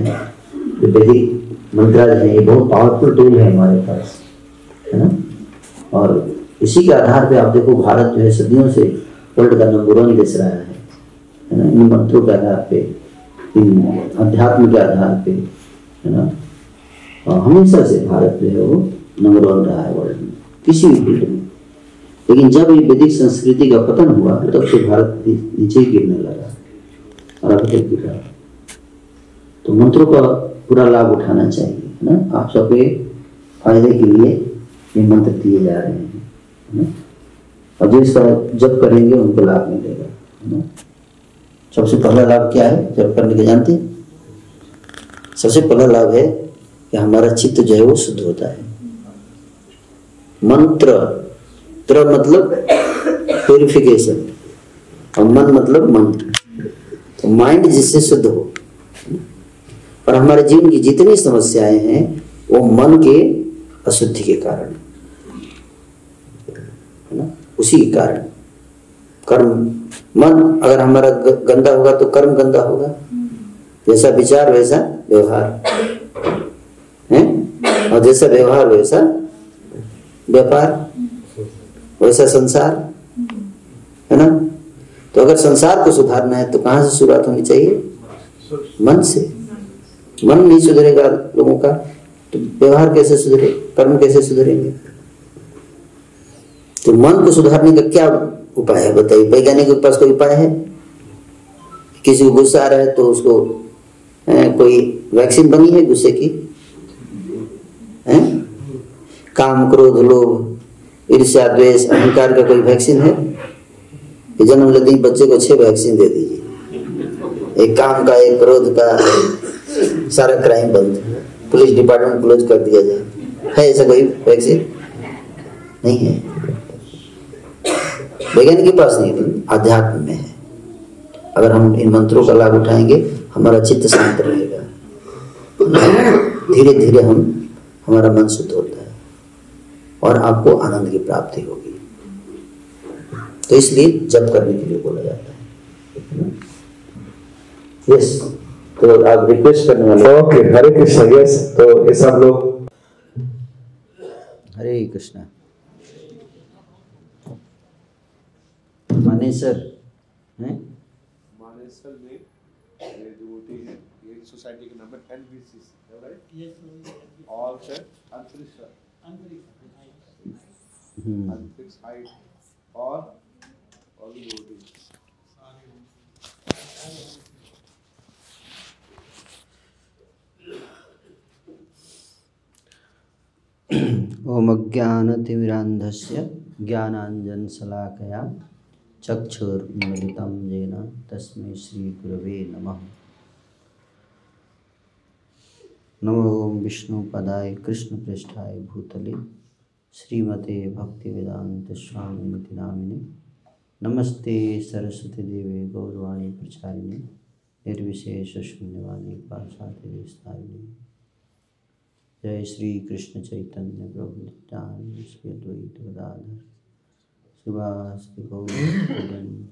हैं, जो वैदिक मंत्राज हैं, ये बहुत पावरफुल टूल है हमारे पास, है ना। और इसी के आधार पे आप देखो भारत जो है सदियों से वर्ल्ड का नंबर 1 देश रहा है ना, इन मंत्रों के आधार पे, इन अध्यात्म के आधार पे, है ना। और हमेशा से भारत जो है वो नंबर 1 रहा है वर्ल्ड में किसी भी फील्ड में। लेकिन जब ये वैदिक संस्कृति का पतन हुआ तब से भारत नीचे गिरने लगा और अभी तक गिरा। तो मंत्रों का पूरा लाभ उठाना चाहिए, है ना। आप सबके फायदे के लिए ये मंत्र दिए जा रहे हैं, है ना। और जो इसका जप करेंगे उनको लाभ मिलेगा, है ना। सबसे पहला लाभ क्या है जप करने के, जानते हैं? सबसे पहला लाभ है कि हमारा चित्त जो है वो शुद्ध होता है। मंत्र, त्र मतलब प्यूरिफिकेशन और मन मतलब मन। तो माइंड जिससे शुद्ध हो, और हमारे जीवन की जितनी समस्याएं हैं वो मन के अशुद्धि के कारण, है ना, उसी के कारण। कर्म, मन अगर हमारा गंदा होगा तो कर्म गंदा होगा। जैसा विचार वैसा व्यवहार है, और जैसा व्यवहार वैसा व्यापार, वैसा संसार, है ना। तो अगर संसार को सुधारना है तो कहाँ से शुरुआत होनी चाहिए? मन से। मन नहीं सुधरेगा लोगों का तो व्यवहार कैसे सुधरे, कर्म कैसे सुधरेंगे? तो मन को सुधारने का क्या उपाय है बताइए? वैज्ञानिक के पास कोई उपाय है? किसी को गुस्सा आ रहा है तो उसको कोई वैक्सीन बनी है गुस्से की? है? काम, क्रोध, लोभ, ईर्ष्या, द्वेष, अहंकार का कोई वैक्सीन है? कि जन्म लेते ही बच्चे को 6 वैक्सीन दे दीजिए, एक काम का, एक क्रोध का, सारा क्राइम बंद, पुलिस डिपार्टमेंट क्लोज कर दिया जाए, है ऐसा कोई वैक्सीन? नहीं है। वैज्ञानिक के पास नहीं, आध्यात्म में है। अगर हम इन मंत्रों का लाभ उठाएंगे हमारा चित्त शांत रहेगा, धीरे धीरे हमारा मन शुद्ध होता है और आपको आनंद की प्राप्ति होगी। तो इसलिए जप करने के लिए बोला जाता है। यस, तो आप रिक्वेस्ट करने वाले? ओके, हरे कृष्ण। यस, तो ये सब लोग हरे कृष्णा। मानेसर हैं? मानेसर में ये डिवोटी है, ये सोसाइटी का number NBC, right? Yes, all set अंतरिक्ष हाइट और डिवोटी। ओम अज्ञानतिमिरान्धस्य ज्ञानाञ्जनशलाकया चक्षुरुन्मीलितं येन तस्मै श्रीगुरवे नमः। नमो ओम विष्णुपदाय कृष्णपृष्ठाय भूतले श्रीमते भक्तिवेदांत स्वामिनिति नामिने। नमस्ते सरस्वती देवे गौरवाणी प्रचारिणे निर्विशेष शून्यवाणी पाशातिदेशतारिणे। जय श्री कृष्ण चैतन्य प्रभु नित्यानंद श्री अद्वैत गदाधर श्रीवासदि गौरभक्तवृंद।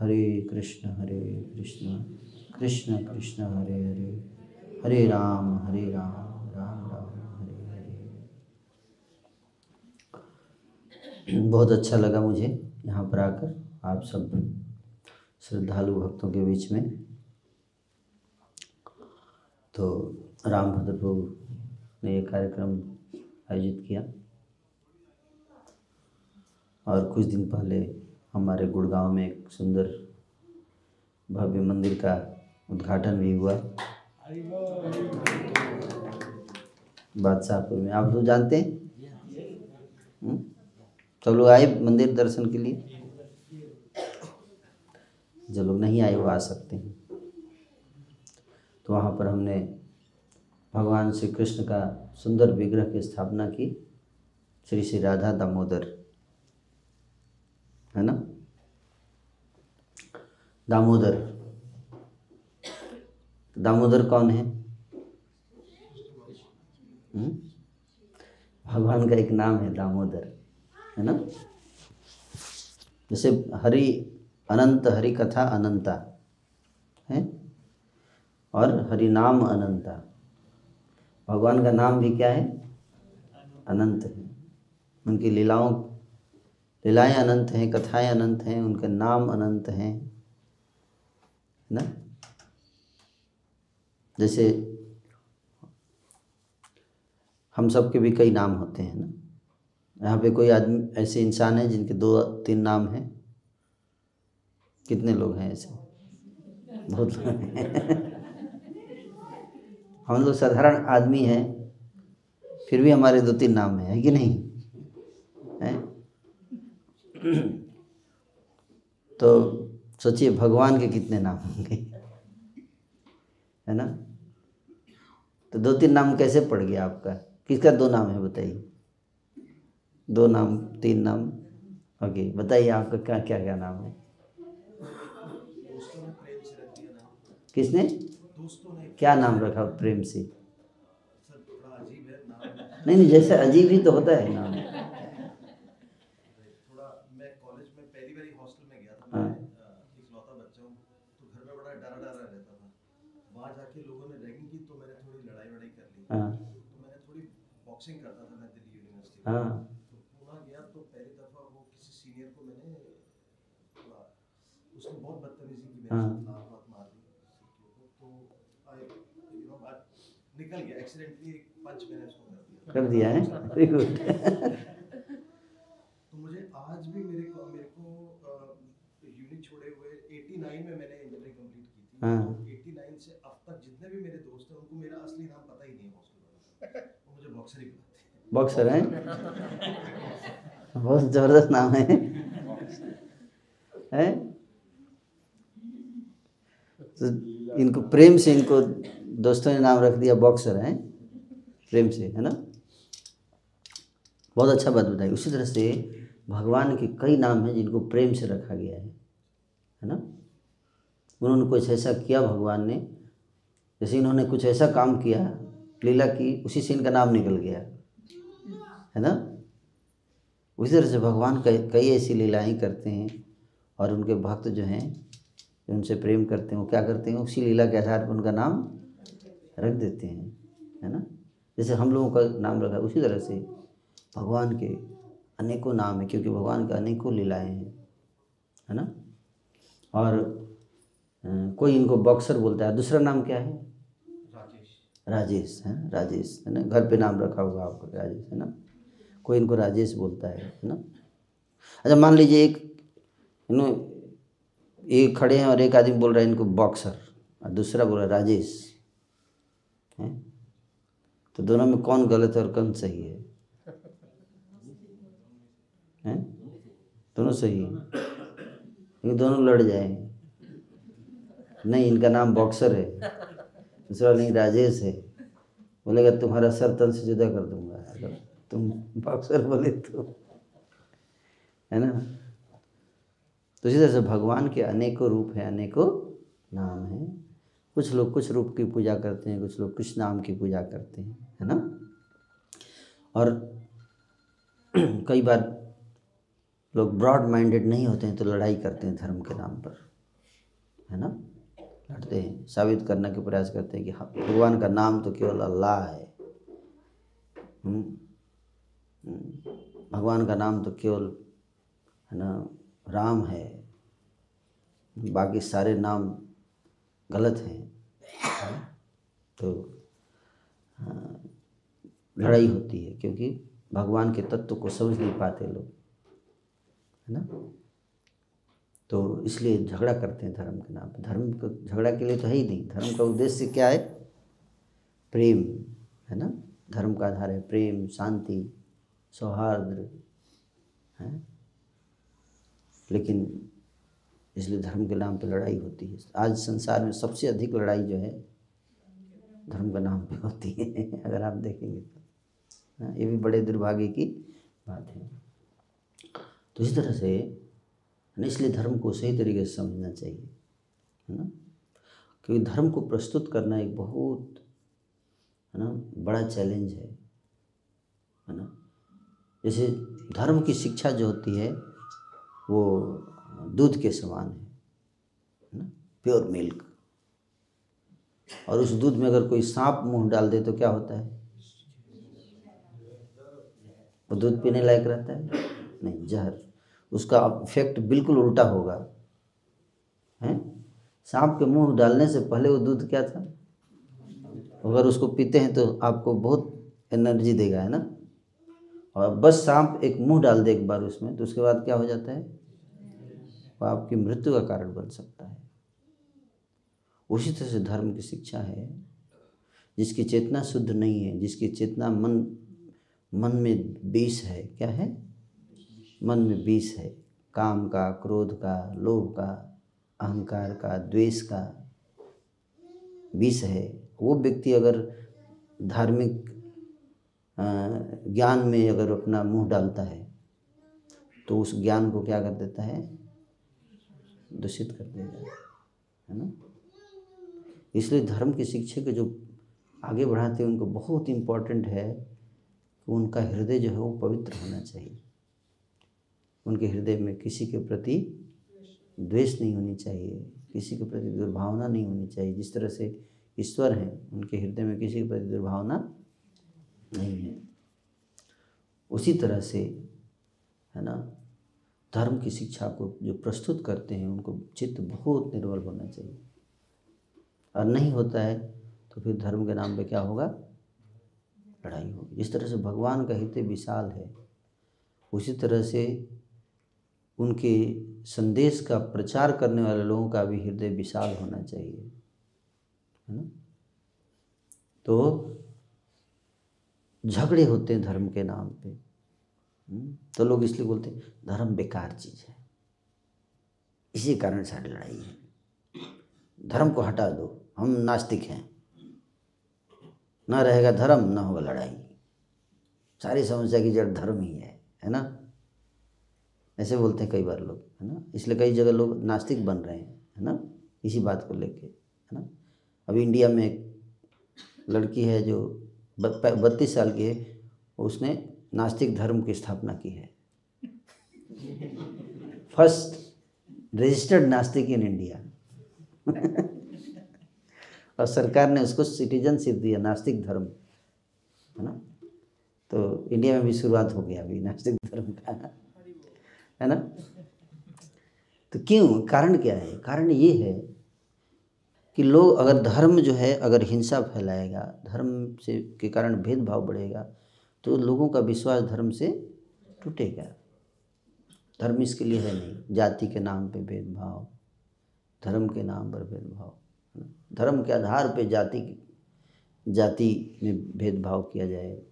हरे कृष्ण कृष्ण कृष्ण हरे हरे, हरे राम राम राम हरे हरे। बहुत अच्छा लगा मुझे यहाँ पर आकर आप सब श्रद्धालु भक्तों के बीच में। तो रामभद्र प्रभु ने ये कार्यक्रम आयोजित किया और कुछ दिन पहले हमारे गुड़गांव में एक सुंदर भव्य मंदिर का उद्घाटन भी हुआ बादशाहपुर में। आप लोग जानते हैं? तो लोग आए मंदिर दर्शन के लिए, जो लोग नहीं आए वो आ सकते हैं। तो वहाँ पर हमने भगवान श्री कृष्ण का सुंदर विग्रह की स्थापना की, श्री श्री राधा दामोदर, है ना। दामोदर, दामोदर कौन है? भगवान का एक नाम है दामोदर, है ना। जैसे हरि अनंत, हरि कथा अनंता है, और हरिनाम अनंता। भगवान का नाम भी क्या है? अनंत है। उनकी लीलाएं अनंत हैं, कथाएं अनंत हैं, उनके नाम अनंत हैं, है ना। जैसे हम सब के भी कई नाम होते हैं ना। यहाँ पे कोई आदमी ऐसे इंसान है जिनके 2-3 नाम हैं? कितने लोग हैं ऐसे? बहुत लोग हैं। हम लोग साधारण आदमी हैं, फिर भी हमारे 2-3 नाम हैं, है कि नहीं है? तो सोचिए भगवान के कितने नाम होंगे, है ना। तो 2-3 नाम कैसे पड़ गया आपका? किसका 2 नाम है बताइए? 2 नाम, 3 नाम, ओके। बताइए आपका क्या क्या क्या नाम है? किसने? क्या नाम रखा प्रेम से? नहीं नहीं, जैसे अजीब ही तो होता है नाम। थोड़ा मैं कॉलेज में पहली बार हॉस्टल में गया था। मैं इकलौता बच्चा हूँ, तो घर में बड़ा डरा रहता था। वहाँ जाके लोगों ने रैगिंग की तो मैंने थोड़ी लड़ाई कर ली। तो मैंने थोड़ी बॉक्सिंग करता था मैं दिल्ली यूनिवर्सिटी में। तो पुणे गया तो पहली दफ़ा वो किसी सीनियर को मैंने उसने बहुत बदतमीजी की, मेरे साथ लात मार दी। तो बात निकल गया, एक्सीडेंटली एक पंच मैंने उसको कर दिया है। Very good. तो मुझे आज भी मेरे को यूनिट छोड़े हुए 89 में मैंने इंजीनियरिंग कंप्लीट की थी। 89 से अब तक जितने भी मेरे दोस्त हैं उनको मेरा असली नाम पता ही नहीं है हॉस्टल में। वो मुझे बॉक्सर ही बुलाते हैं। बॉक्सर है? बहुत जबरदस्त नाम है। तो इनको प्रेम से, इनको दोस्तों ने नाम रख दिया बॉक्सर है, प्रेम से, है ना। बहुत अच्छा बात बताई। उसी तरह से भगवान के कई नाम हैं जिनको प्रेम से रखा गया है ना। उन्होंने कुछ ऐसा किया भगवान ने, जैसे इन्होंने कुछ ऐसा काम किया, लीला की, उसी से इनका नाम निकल गया, है ना। उसी तरह से भगवान कई ऐसी लीलाएं करते हैं और उनके भक्त जो हैं, जो उनसे प्रेम करते हैं, वो क्या करते हैं, उसी लीला के आधार पर उनका नाम रख देते हैं, है ना। जैसे हम लोगों का नाम रखा, उसी तरह से भगवान के अनेकों नाम हैं, क्योंकि भगवान का अनेकों लीलाएं हैं, है ना। और कोई इनको बॉक्सर बोलता है। दूसरा नाम क्या है? राजेश है, राजेश, है ना। घर पे नाम रखा होगा आपका राजेश, है ना। कोई इनको राजेश बोलता है ना। अच्छा, मान लीजिए एक खड़े हैं और एक आदमी बोल रहा है इनको बॉक्सर और दूसरा बोल रहा है राजेश, है। तो दोनों में कौन गलत है और कौन सही है? हैं? दोनों सही है, लेकिन दोनों लड़ जाएंगे। नहीं, इनका नाम बॉक्सर है, दूसरा नहीं राजेश है, बोलेगा तुम्हारा सर तन से जुदा कर दूंगा अगर तुम बॉक्सर बोले तो, है ना। तो इसी तरह से भगवान के अनेकों रूप हैं, अनेकों नाम हैं। कुछ लोग कुछ रूप की पूजा करते हैं, कुछ लोग कुछ नाम की पूजा करते हैं, है ना। और कई बार लोग ब्रॉड माइंडेड नहीं होते हैं तो लड़ाई करते हैं धर्म के नाम पर, है ना। लड़ते हैं, साबित करने के प्रयास करते हैं कि हाँ, भगवान का नाम तो केवल अल्लाह है। भगवान का नाम तो केवल, है ना, राम है, बाकी सारे नाम गलत हैं। तो लड़ाई होती है क्योंकि भगवान के तत्व को समझ नहीं पाते लोग, है ना। तो इसलिए झगड़ा करते हैं धर्म के नाम पर। धर्म को झगड़ा के लिए तो है ही नहीं। धर्म का उद्देश्य क्या है? प्रेम, है ना। धर्म का आधार है प्रेम, शांति, सौहार्द, है। लेकिन इसलिए धर्म के नाम पे लड़ाई होती है। आज संसार में सबसे अधिक लड़ाई जो है धर्म के नाम पे होती है, अगर आप देखेंगे तो। ये भी बड़े दुर्भाग्य की बात है। तो इस तरह से इसलिए धर्म को सही तरीके से समझना चाहिए, है ना। क्योंकि धर्म को प्रस्तुत करना एक बहुत, है ना, बड़ा चैलेंज है ना। जैसे धर्म की शिक्षा जो होती है वो दूध के समान है ना, प्योर मिल्क। और उस दूध में अगर कोई सांप मुंह डाल दे तो क्या होता है? वो दूध पीने लायक रहता है? नहीं, जहर। उसका इफेक्ट बिल्कुल उल्टा होगा, हैं? सांप के मुंह डालने से पहले वो दूध क्या था? अगर उसको पीते हैं तो आपको बहुत एनर्जी देगा, है ना। और बस सांप एक मुंह डाल दे एक बार उसमें, तो उसके बाद क्या हो जाता है? वो आपकी मृत्यु का कारण बन सकता है। उसी तरह से धर्म की शिक्षा है, जिसकी चेतना शुद्ध नहीं है, जिसकी चेतना मन में विष है। क्या है? मन में विष है, काम का, क्रोध का, लोभ का, अहंकार का, द्वेष का विष है। वो व्यक्ति अगर धार्मिक ज्ञान में अगर अपना मुंह डालता है तो उस ज्ञान को क्या कर देता है? दूषित कर देगा, है ना। इसलिए धर्म की शिक्षा के जो आगे बढ़ाते हैं उनको बहुत इम्पोर्टेंट है कि उनका हृदय जो है वो पवित्र होना चाहिए। उनके हृदय में किसी के प्रति द्वेष नहीं होनी चाहिए, किसी के प्रति दुर्भावना नहीं होनी चाहिए। जिस तरह से ईश्वर हैं, उनके हृदय में किसी के प्रति दुर्भावना नहीं है। उसी तरह से, है ना, धर्म की शिक्षा को जो प्रस्तुत करते हैं उनको चित्त बहुत निर्मल होना चाहिए। और नहीं होता है तो फिर धर्म के नाम पे क्या होगा? लड़ाई होगी। जिस तरह से भगवान का हृदय विशाल है, उसी तरह से उनके संदेश का प्रचार करने वाले लोगों का भी हृदय विशाल होना चाहिए, है ना। तो झगड़े होते हैं धर्म के नाम पे, तो लोग इसलिए बोलते हैं धर्म बेकार चीज़ है, इसी कारण सारी लड़ाई है। धर्म को हटा दो, हम नास्तिक हैं, ना रहेगा धर्म ना होगा लड़ाई। सारी समस्या की जड़ धर्म ही है ना। ऐसे बोलते हैं कई बार लोग, है ना। इसलिए कई जगह लोग नास्तिक बन रहे हैं, है ना, इसी बात को लेके, है ना। अभी इंडिया में एक लड़की है जो 32 साल की है, उसने नास्तिक धर्म की स्थापना की है। फर्स्ट रजिस्टर्ड नास्तिक इन इंडिया। और सरकार ने उसको सिटीजनशिप दिया, नास्तिक धर्म, है ना। तो इंडिया में भी शुरुआत हो गया अभी नास्तिक धर्म का, है ना। तो क्यों? कारण क्या है? कारण ये है कि लोग अगर धर्म जो है अगर हिंसा फैलाएगा, धर्म से के कारण भेदभाव बढ़ेगा, तो लोगों का विश्वास धर्म से टूटेगा। धर्म इसके लिए है नहीं, जाति के नाम पे भेदभाव, धर्म के नाम पर भेदभाव, धर्म के आधार पे जाति में भेदभाव किया जाए,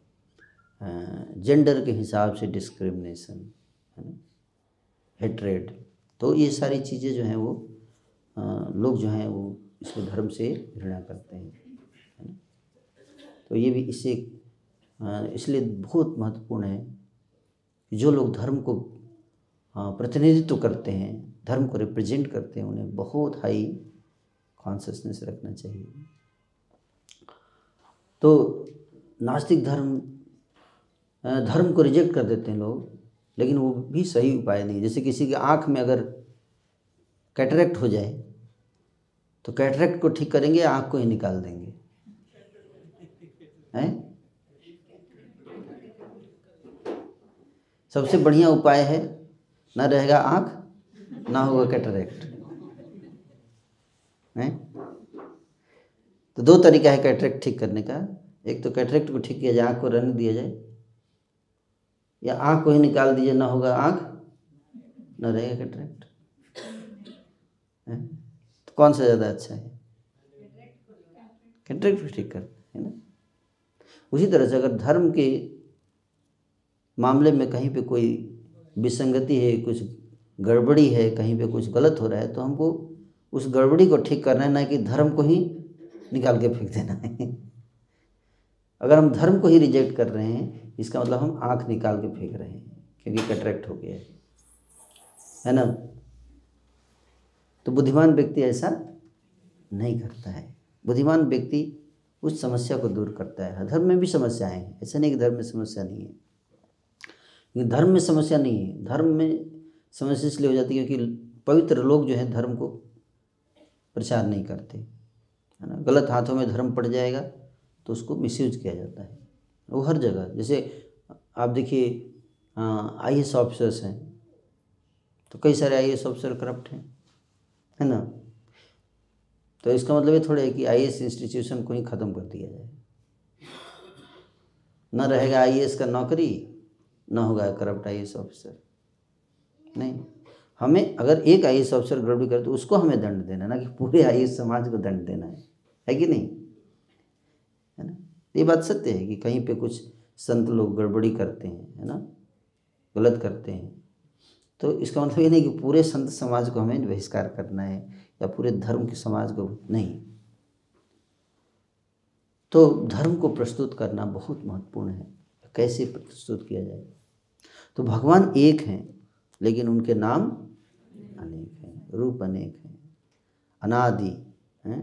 जेंडर के हिसाब से डिस्क्रिमिनेशन, है ना, हेट्रेड। तो ये सारी चीज़ें जो हैं वो लोग जो हैं वो इसको धर्म से घृणा करते हैं, है ना। तो ये भी इसलिए बहुत महत्वपूर्ण है कि जो लोग धर्म को प्रतिनिधित्व करते हैं, धर्म को रिप्रेजेंट करते हैं, उन्हें बहुत हाई कॉन्शियसनेस रखना चाहिए। तो नास्तिक धर्म को रिजेक्ट कर देते हैं लोग, लेकिन वो भी सही उपाय नहीं। जैसे किसी की आँख में अगर कैटरेक्ट हो जाए तो कैटरेक्ट को ठीक करेंगे, आँख को ही निकाल देंगे, हैं। सबसे बढ़िया उपाय है, ना रहेगा आँख ना होगा कैटरेक्ट, हैं। तो दो तरीका है कैटरेक्ट ठीक करने का। एक तो कैटरेक्ट को ठीक किया जाए, आँख को रहने दिया जाए, या आँख को ही निकाल दीजिए, ना होगा आँख ना रहेगा कैटरेक्ट, है। तो कौन सा ज़्यादा अच्छा है? कैटरेक्ट को ठीक कर, है ना। उसी तरह से अगर धर्म के मामले में कहीं पे कोई विसंगति है, कुछ गड़बड़ी है, कहीं पे कुछ गलत हो रहा है, तो हमको उस गड़बड़ी को ठीक करना है, ना कि धर्म को ही निकाल के फेंक देना है। अगर हम धर्म को ही रिजेक्ट कर रहे हैं, इसका मतलब हम आँख निकाल के फेंक रहे हैं, क्योंकि कैटरेक्ट हो गया है ना। तो बुद्धिमान व्यक्ति ऐसा नहीं करता है। बुद्धिमान व्यक्ति उस समस्या को दूर करता है। धर्म में भी समस्याएं हैं, ऐसा नहीं कि धर्म में समस्या नहीं है। ये धर्म में समस्या नहीं है, धर्म में समस्या इसलिए हो जाती है क्योंकि पवित्र लोग जो हैं धर्म को प्रचार नहीं करते, है ना। गलत हाथों में धर्म पड़ जाएगा तो उसको मिसयूज किया जाता है, वो हर जगह। जैसे आप देखिए IAS ऑफिसर्स हैं, तो कई सारे IAS ऑफिसर करप्ट हैं, है ना। तो इसका मतलब ये थोड़ा है कि IAS इंस्टीट्यूशन को ही ख़त्म कर दिया जाए, न रहेगा IAS का नौकरी, न होगा करप्ट IAS ऑफिसर। नहीं, हमें अगर एक IAS ऑफिसर गड़बड़ी करे तो उसको हमें दंड देना, ना कि पूरे IAS समाज को दंड देना है कि नहीं, है ना। ये बात सत्य है कि कहीं पे कुछ संत लोग गड़बड़ी करते हैं, है ना, गलत करते हैं, तो इसका मतलब ये नहीं कि पूरे संत समाज को हमें बहिष्कार करना है या पूरे धर्म के समाज को नहीं। तो धर्म को प्रस्तुत करना बहुत महत्वपूर्ण है, कैसे प्रस्तुत किया जाए। तो भगवान एक हैं लेकिन उनके नाम अनेक हैं, रूप अनेक हैं, अनादि हैं,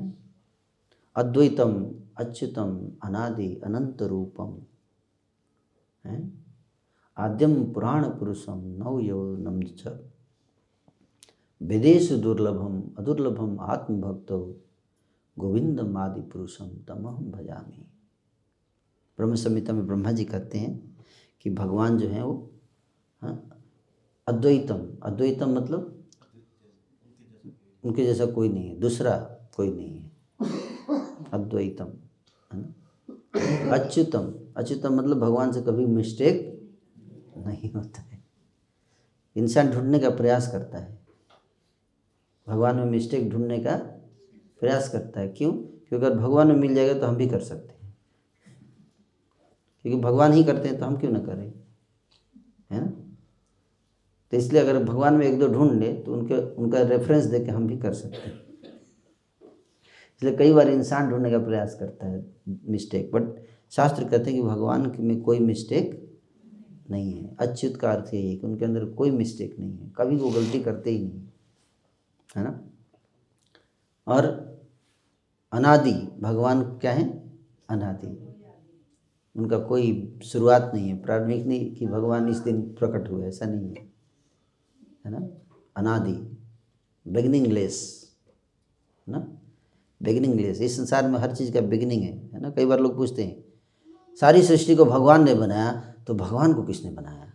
अद्वैतम अच्युतम अनादि अनंत रूपम है, आद्यम पुराण पुरुषम नवयौवनम च, वेदेषु दुर्लभम अदुर्लभम आत्मभक्तो गोविंदम आदि पुरुषम तमहम भजामि। ब्रह्म संहिता में ब्रह्मा जी कहते हैं कि भगवान जो है वो अद्वैतम, अद्वैतम मतलब उनके जैसा कोई नहीं है, दूसरा कोई नहीं है, अद्वैतम, है ना। अच्युतम, अच्युतम मतलब भगवान से कभी मिस्टेक नहीं होता है। इंसान ढूंढने का प्रयास करता है, भगवान में मिस्टेक ढूंढने का प्रयास करता है। क्यों? क्योंकि अगर भगवान में मिल जाएगा तो हम भी कर सकते हैं, क्योंकि भगवान ही करते हैं तो हम क्यों ना करें, है ना। तो इसलिए अगर भगवान में एक दो ढूंढ ले तो उनका रेफरेंस दे के हम भी कर सकते हैं। इसलिए कई बार इंसान ढूंढने का प्रयास करता है मिस्टेक, बट शास्त्र कहते हैं कि भगवान में कोई मिस्टेक नहीं है। अच्युत का अर्थ यही है कि उनके अंदर कोई मिस्टेक नहीं है, कभी वो गलती करते ही नहीं, है ना। और अनादि, भगवान क्या है? अनादि, उनका कोई शुरुआत नहीं है, प्रारंभिक नहीं कि भगवान इस दिन प्रकट हुए, ऐसा नहीं है ना। अनादि, बिगिनिंगलेस, है ना, बिगिनिंगलेस। इस संसार में हर चीज़ का बिगिनिंग है ना। कई बार लोग पूछते हैं सारी सृष्टि को भगवान ने बनाया तो भगवान को किसने बनाया,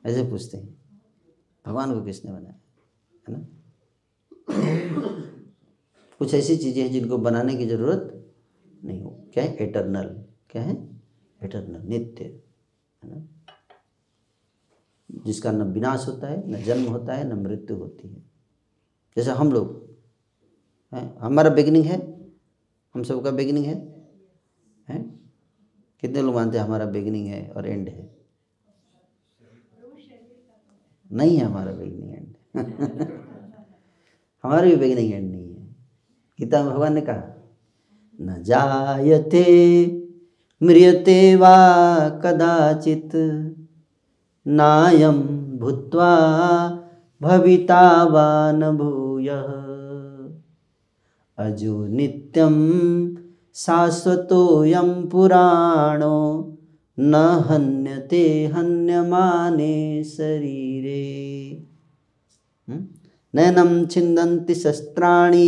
ऐसे पूछते हैं, भगवान को किसने बनाया, है ना। कुछ ऐसी चीज़ें हैं जिनको बनाने की ज़रूरत नहीं हो। क्या है? एटर्नल। क्या है? एटर्नल, नित्य, है ना, जिसका न विनाश होता है, न जन्म होता है, न मृत्यु होती है। जैसे हम लोग हैं, हमारा बिगिनिंग है, हम सबका बिगिनिंग है, हैं? कितने लोग मानते हैं हमारा बिगिनिंग है और एंड है? नहीं है हमारा बिगिनिंग एंड हमारा भी बिगिनिंग एंड नहीं है। गीता में भगवान ने कहा न जायते म्रियते वा कदाचित नायं भूत्वा भविता वा न भूयः अजो नित्यं शाश्वतोऽयं पुराणो न हन्यते हन्यमाने शरीरे। नैनं छिन्दन्ति शस्त्राणि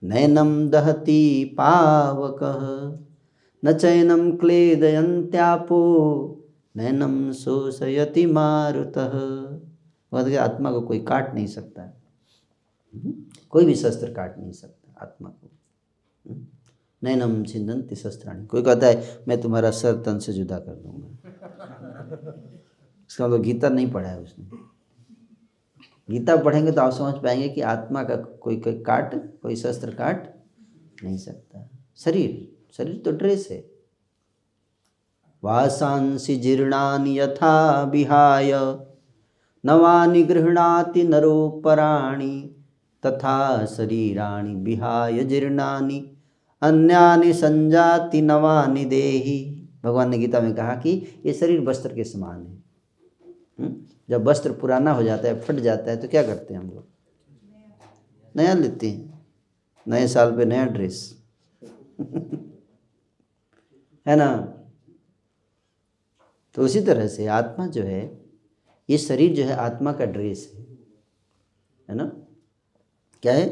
नैनं दहति पावकः न चैनं क्लेदयन्त्यापो नैनं शोषयति मारुतः। आत्मा को कोई काट नहीं सकता, कोई भी शस्त्र काट नहीं सकता आत्मा को। नैनम छिन्दन्ति शस्त्राणि, कोई कहता है मैं तुम्हारा सर तन से जुदा कर दूंगा, इसका मतलब गीता नहीं पढ़ा है उसने। गीता पढ़ेंगे तो आप समझ पाएंगे कि आत्मा का कोई शस्त्र काट नहीं सकता। शरीर तो ड्रेस है। वासांसि जीर्णानि यथा विहाय नवानि गृह्णाति नरोपराणि तथा शरीराणि विहाय जीर्णानि अन्यानि संजाति नवानि देहि। भगवान ने गीता में कहा कि ये शरीर वस्त्र के समान है। जब वस्त्र पुराना हो जाता है, फट जाता है, तो क्या करते हैं हम लोग? नया लेते हैं, नए साल पे नया ड्रेस है ना। तो उसी तरह से आत्मा जो है, ये शरीर जो है आत्मा का ड्रेस है ना। क्या है?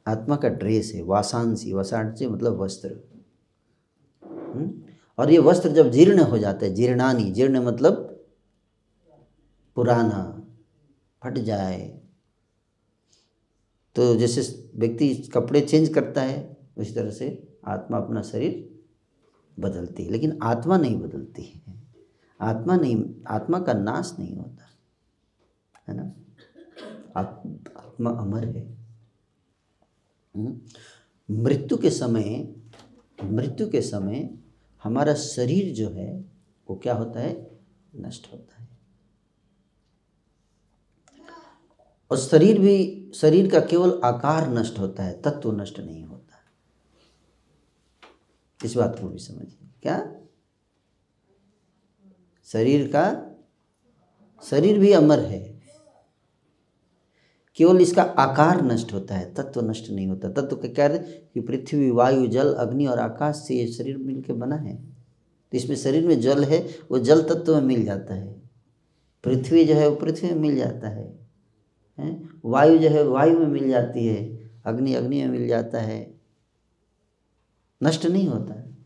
आत्मा का ड्रेस है, वासांसी, वासांसी मतलब वस्त्र। और ये वस्त्र जब जीर्ण हो जाता है, जीर्णानी, जीर्ण मतलब पुराना, फट जाए, तो जैसे व्यक्ति कपड़े चेंज करता है उसी तरह से आत्मा अपना शरीर बदलती है, लेकिन आत्मा नहीं बदलती है। आत्मा का नाश नहीं होता है ना। आत्मा अमर है। मृत्यु के समय हमारा शरीर जो है वो क्या होता है, नष्ट होता है। और शरीर का केवल आकार नष्ट होता है, तत्व नष्ट नहीं होता। इस बात को भी समझिए। क्या शरीर भी अमर है, केवल इसका आकार नष्ट होता है, तत्व नष्ट नहीं होता। तत्व का क्या है कि पृथ्वी, वायु, जल, अग्नि और आकाश से ये शरीर मिलकर बना है। तो इसमें शरीर में जल है, वो जल तत्व में मिल जाता है। पृथ्वी जो है वो पृथ्वी में मिल जाता है, वायु जो है वायु में मिल जाती है, अग्नि में मिल जाता है, नष्ट नहीं होता है।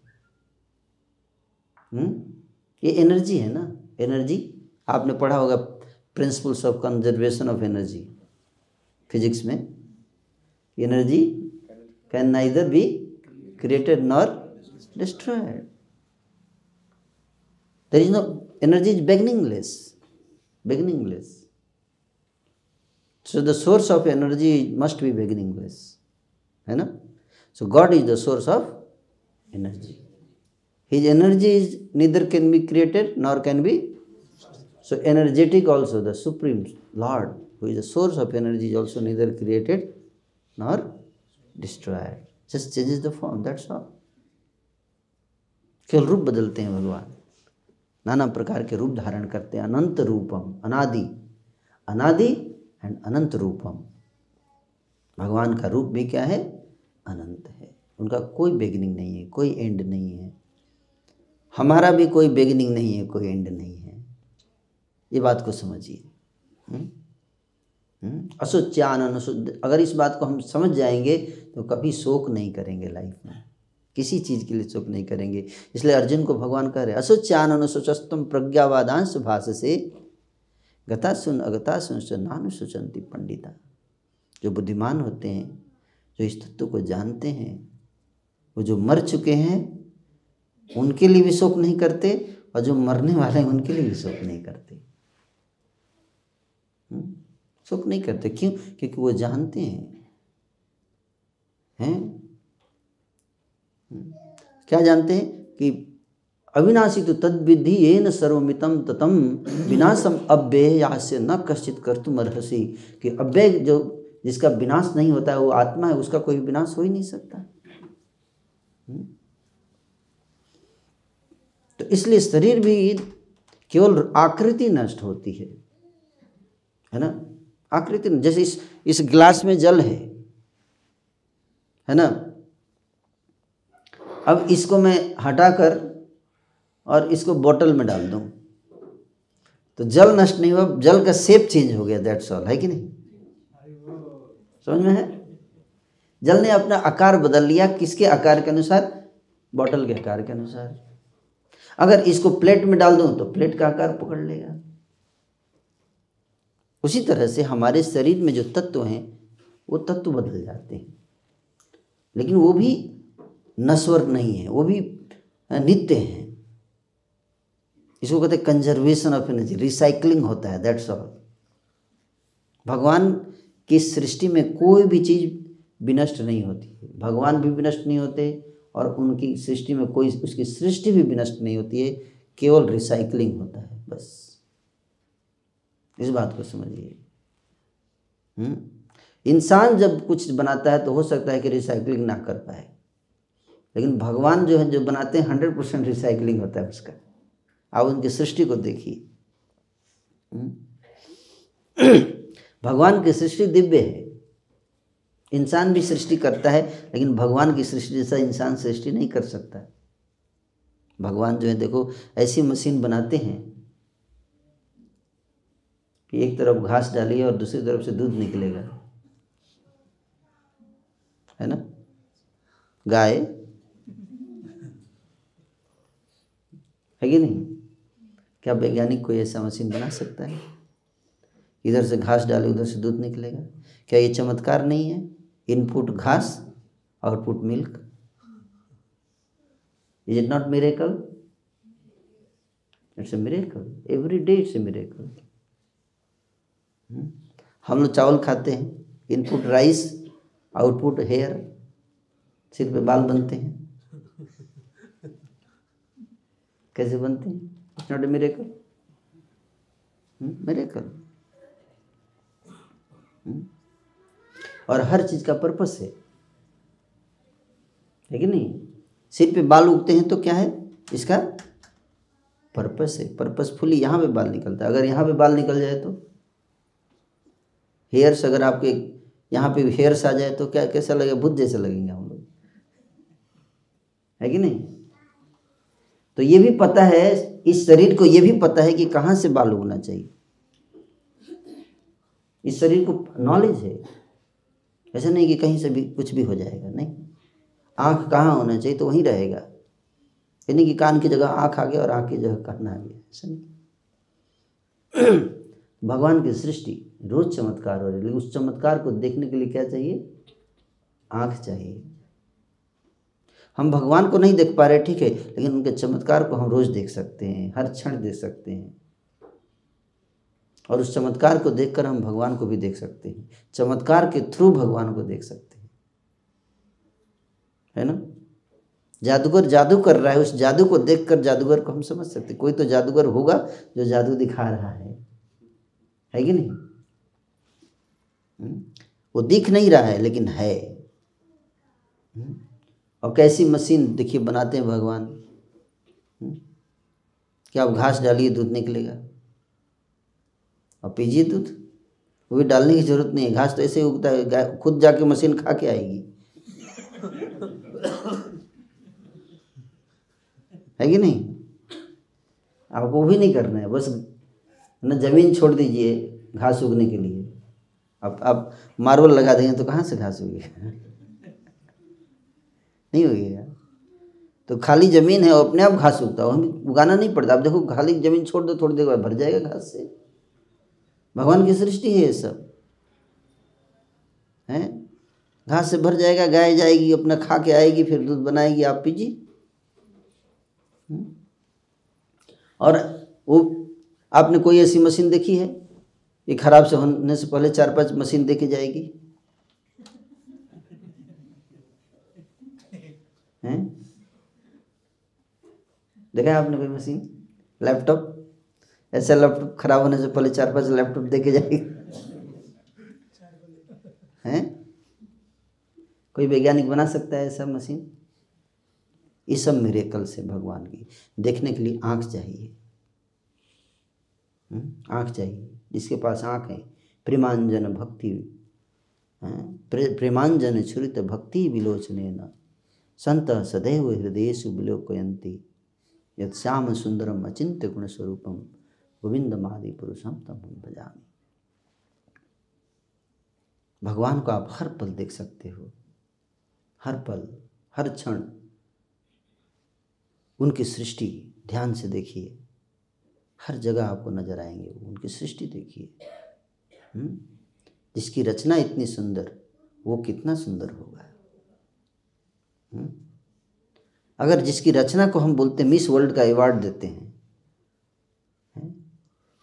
ये एनर्जी है ना। एनर्जी आपने पढ़ा होगा, principles of conservation of energy, physics में। Energy can neither be created nor destroyed. There is no, energy is beginningless. So the source of energy must be beginningless, है ना। So God is the source of energy. His energy is neither can be created nor can be. So energetic also, the Supreme Lord, who is the source of energy, is also neither created nor destroyed. Just changes the form, that's all. केवल रूप बदलते हैं भगवान, नाना प्रकार के रूप धारण करते हैं। अनंत रूपम, अनादि एंड अनंत रूपम। भगवान का रूप भी क्या है, अनंत है। उनका कोई बिगिनिंग नहीं है, कोई एंड नहीं है। हमारा भी कोई बिगिनिंग नहीं है, कोई एंड नहीं है। ये बात को समझिए। अशोच्यान अनुशुद्ध, अगर इस बात को हम समझ जाएंगे तो कभी शोक नहीं करेंगे लाइफ में, किसी चीज़ के लिए शोक नहीं करेंगे। इसलिए अर्जुन को भगवान कह रहे अशोच्यान अनुशोचस्तम प्रज्ञावादांश भाष से गता सुन अगता सुन नानुशोचंती पंडिता। जो बुद्धिमान होते हैं, जो इस तत्व को जानते हैं, वो जो मर चुके हैं उनके लिए भी शोक नहीं करते, और जो मरने वाले हैं उनके लिए भी शोक नहीं करते। शोक नहीं करते, क्यों? क्योंकि वो जानते हैं क्या जानते हैं कि अविनाशी तो तद्विधि येन सर्वमितम ततम विनाशम अव्ययास्य न कश्चित कर्तुम अर्हसि। कि अव्यय जो जिसका विनाश नहीं होता है वो आत्मा है, उसका कोई विनाश हो ही नहीं सकता। तो इसलिए शरीर भी केवल आकृति नष्ट होती है ना। आकृति, जैसे इस गिलास में जल है ना। अब इसको मैं हटाकर और इसको बोतल में डाल दूं तो जल नष्ट नहीं हुआ, जल का शेप चेंज हो गया, दैट्स ऑल, है कि नहीं? समझ में है? जल ने अपना आकार बदल लिया, किसके आकार के अनुसार? बोतल के आकार के अनुसार। अगर इसको प्लेट में डाल दूं तो प्लेट का आकार पकड़ लेगा। उसी तरह से हमारे शरीर में जो तत्व हैं वो तत्व बदल जाते हैं, लेकिन वो भी नश्वर नहीं है, वो भी नित्य है। इसको कहते हैं कंजर्वेशन ऑफ एनर्जी, रिसाइकलिंग होता है, दैट्स ऑल। भगवान की सृष्टि में कोई भी चीज़ विनष्ट नहीं होती है, भगवान भी विनष्ट नहीं होते और उनकी सृष्टि में कोई, उसकी सृष्टि भी विनष्ट नहीं होती है, केवल रिसाइकलिंग होता है, बस। इस बात को समझिए। इंसान जब कुछ बनाता है तो हो सकता है कि रिसाइकलिंग ना कर पाए, लेकिन भगवान जो है, जो बनाते हैं 100% रिसाइकलिंग होता है उसका। आप उनकी सृष्टि को देखिए, भगवान की सृष्टि दिव्य है। इंसान भी सृष्टि करता है, लेकिन भगवान की सृष्टि जैसा इंसान सृष्टि नहीं कर सकता। भगवान जो है देखो, ऐसी मशीन बनाते हैं कि एक तरफ घास डालिए और दूसरी तरफ से दूध निकलेगा। है ना, गाय है कि नहीं? क्या वैज्ञानिक कोई ऐसा मशीन बना सकता है? इधर से घास डाले उधर से दूध निकलेगा? क्या ये चमत्कार नहीं है? इनपुट घास, output milk. Is it not miracle? It's a miracle, every day it's a miracle. हम लोग चावल खाते हैं, इनपुट राइस, आउटपुट हेयर, सिर पे बाल बनते हैं। कैसे बनते हैं? It's not a miracle, miracle. और हर चीज का पर्पस है कि नहीं? सिर पे बाल उगते हैं तो क्या है इसका पर्पस है, पर्पसफुली यहाँ पे बाल निकलता है। अगर यहाँ पे बाल निकल जाए तो हेयर्स, अगर आपके यहाँ पे हेयर्स आ जाए तो क्या कैसा लगेगा? भूत जैसे लगेंगे हम लोग, है कि नहीं? तो ये भी पता है, इस शरीर को ये भी पता है कि कहाँ से बाल उगना चाहिए। इस शरीर को नॉलेज है, ऐसा नहीं कि कहीं से भी कुछ भी हो जाएगा, नहीं। आँख कहाँ होना चाहिए तो वहीं रहेगा, ये नहीं कि कान की जगह आँख आ गया और आँख की जगह कान आ गया, ऐसा नहीं। भगवान की सृष्टि रोज चमत्कार हो रही है, लेकिन उस चमत्कार को देखने के लिए क्या चाहिए? आँख चाहिए। हम भगवान को नहीं देख पा रहे, ठीक है, लेकिन उनके चमत्कार को हम रोज देख सकते हैं, हर क्षण देख सकते हैं। और उस चमत्कार को देखकर हम भगवान को भी देख सकते हैं, चमत्कार के थ्रू भगवान को देख सकते हैं, है ना। जादूगर जादू कर रहा है, उस जादू को देखकर जादूगर को हम समझ सकते हैं। कोई तो जादूगर होगा जो जादू दिखा रहा है कि नहीं? वो दिख नहीं रहा है लेकिन है। और कैसी मशीन देखिए बनाते हैं भगवान। क्या आप घास डालिए दूध निकलेगा, और पीजिए दूध, वो भी डालने की जरूरत नहीं है, घास तो ऐसे ही उगता है, गाय खुद जाके मशीन खा के आएगी, है कि नहीं? आपको वो भी नहीं करना है, बस ना जमीन छोड़ दीजिए घास उगने के लिए। अब आप मार्बल लगा देंगे तो कहाँ से घास उगेगा? नहीं उगेगा। तो खाली ज़मीन है और अपने आप घास उगता है, हमें उगाना नहीं पड़ता। आप देखो खाली ज़मीन छोड़ दो, थोड़ी देर बाद भर जाएगा घास से। भगवान की सृष्टि है ये सब, है। घास से भर जाएगा, गाय जाएगी अपना खा के आएगी, फिर दूध बनाएगी, आप पीजिए। और वो आपने कोई ऐसी मशीन देखी है ये खराब से होने से पहले 4-5 मशीन देके जाएगी, हैं? देखा है आपने कोई मशीन? लैपटॉप, ऐसा लैपटॉप खराब होने से पहले 4-5 लैपटॉप देके जाएगी, हैं? कोई वैज्ञानिक बना सकता है ऐसा मशीन? ये सब मिरेकल से भगवान की देखने के लिए आँख चाहिए, आँख चाहिए। जिसके पास आँख है, प्रेमांजन भक्ति, प्रेमांजन छुरित भक्ति विलोचनेन संत सदैव हृदयेषु विलोकयन्ति यत् श्याम सुंदरम अचिंत्य गुण स्वरूपम गोविंदमादि पुरुषम तमहं भजामि। भगवान को आप हर पल देख सकते हो, हर पल, हर क्षण। उनकी सृष्टि ध्यान से देखिए, हर जगह आपको नजर आएंगे। उनकी सृष्टि देखिए, जिसकी रचना इतनी सुंदर, वो कितना सुंदर होगा। अगर जिसकी रचना को हम बोलते हैं मिस वर्ल्ड का अवार्ड देते हैं,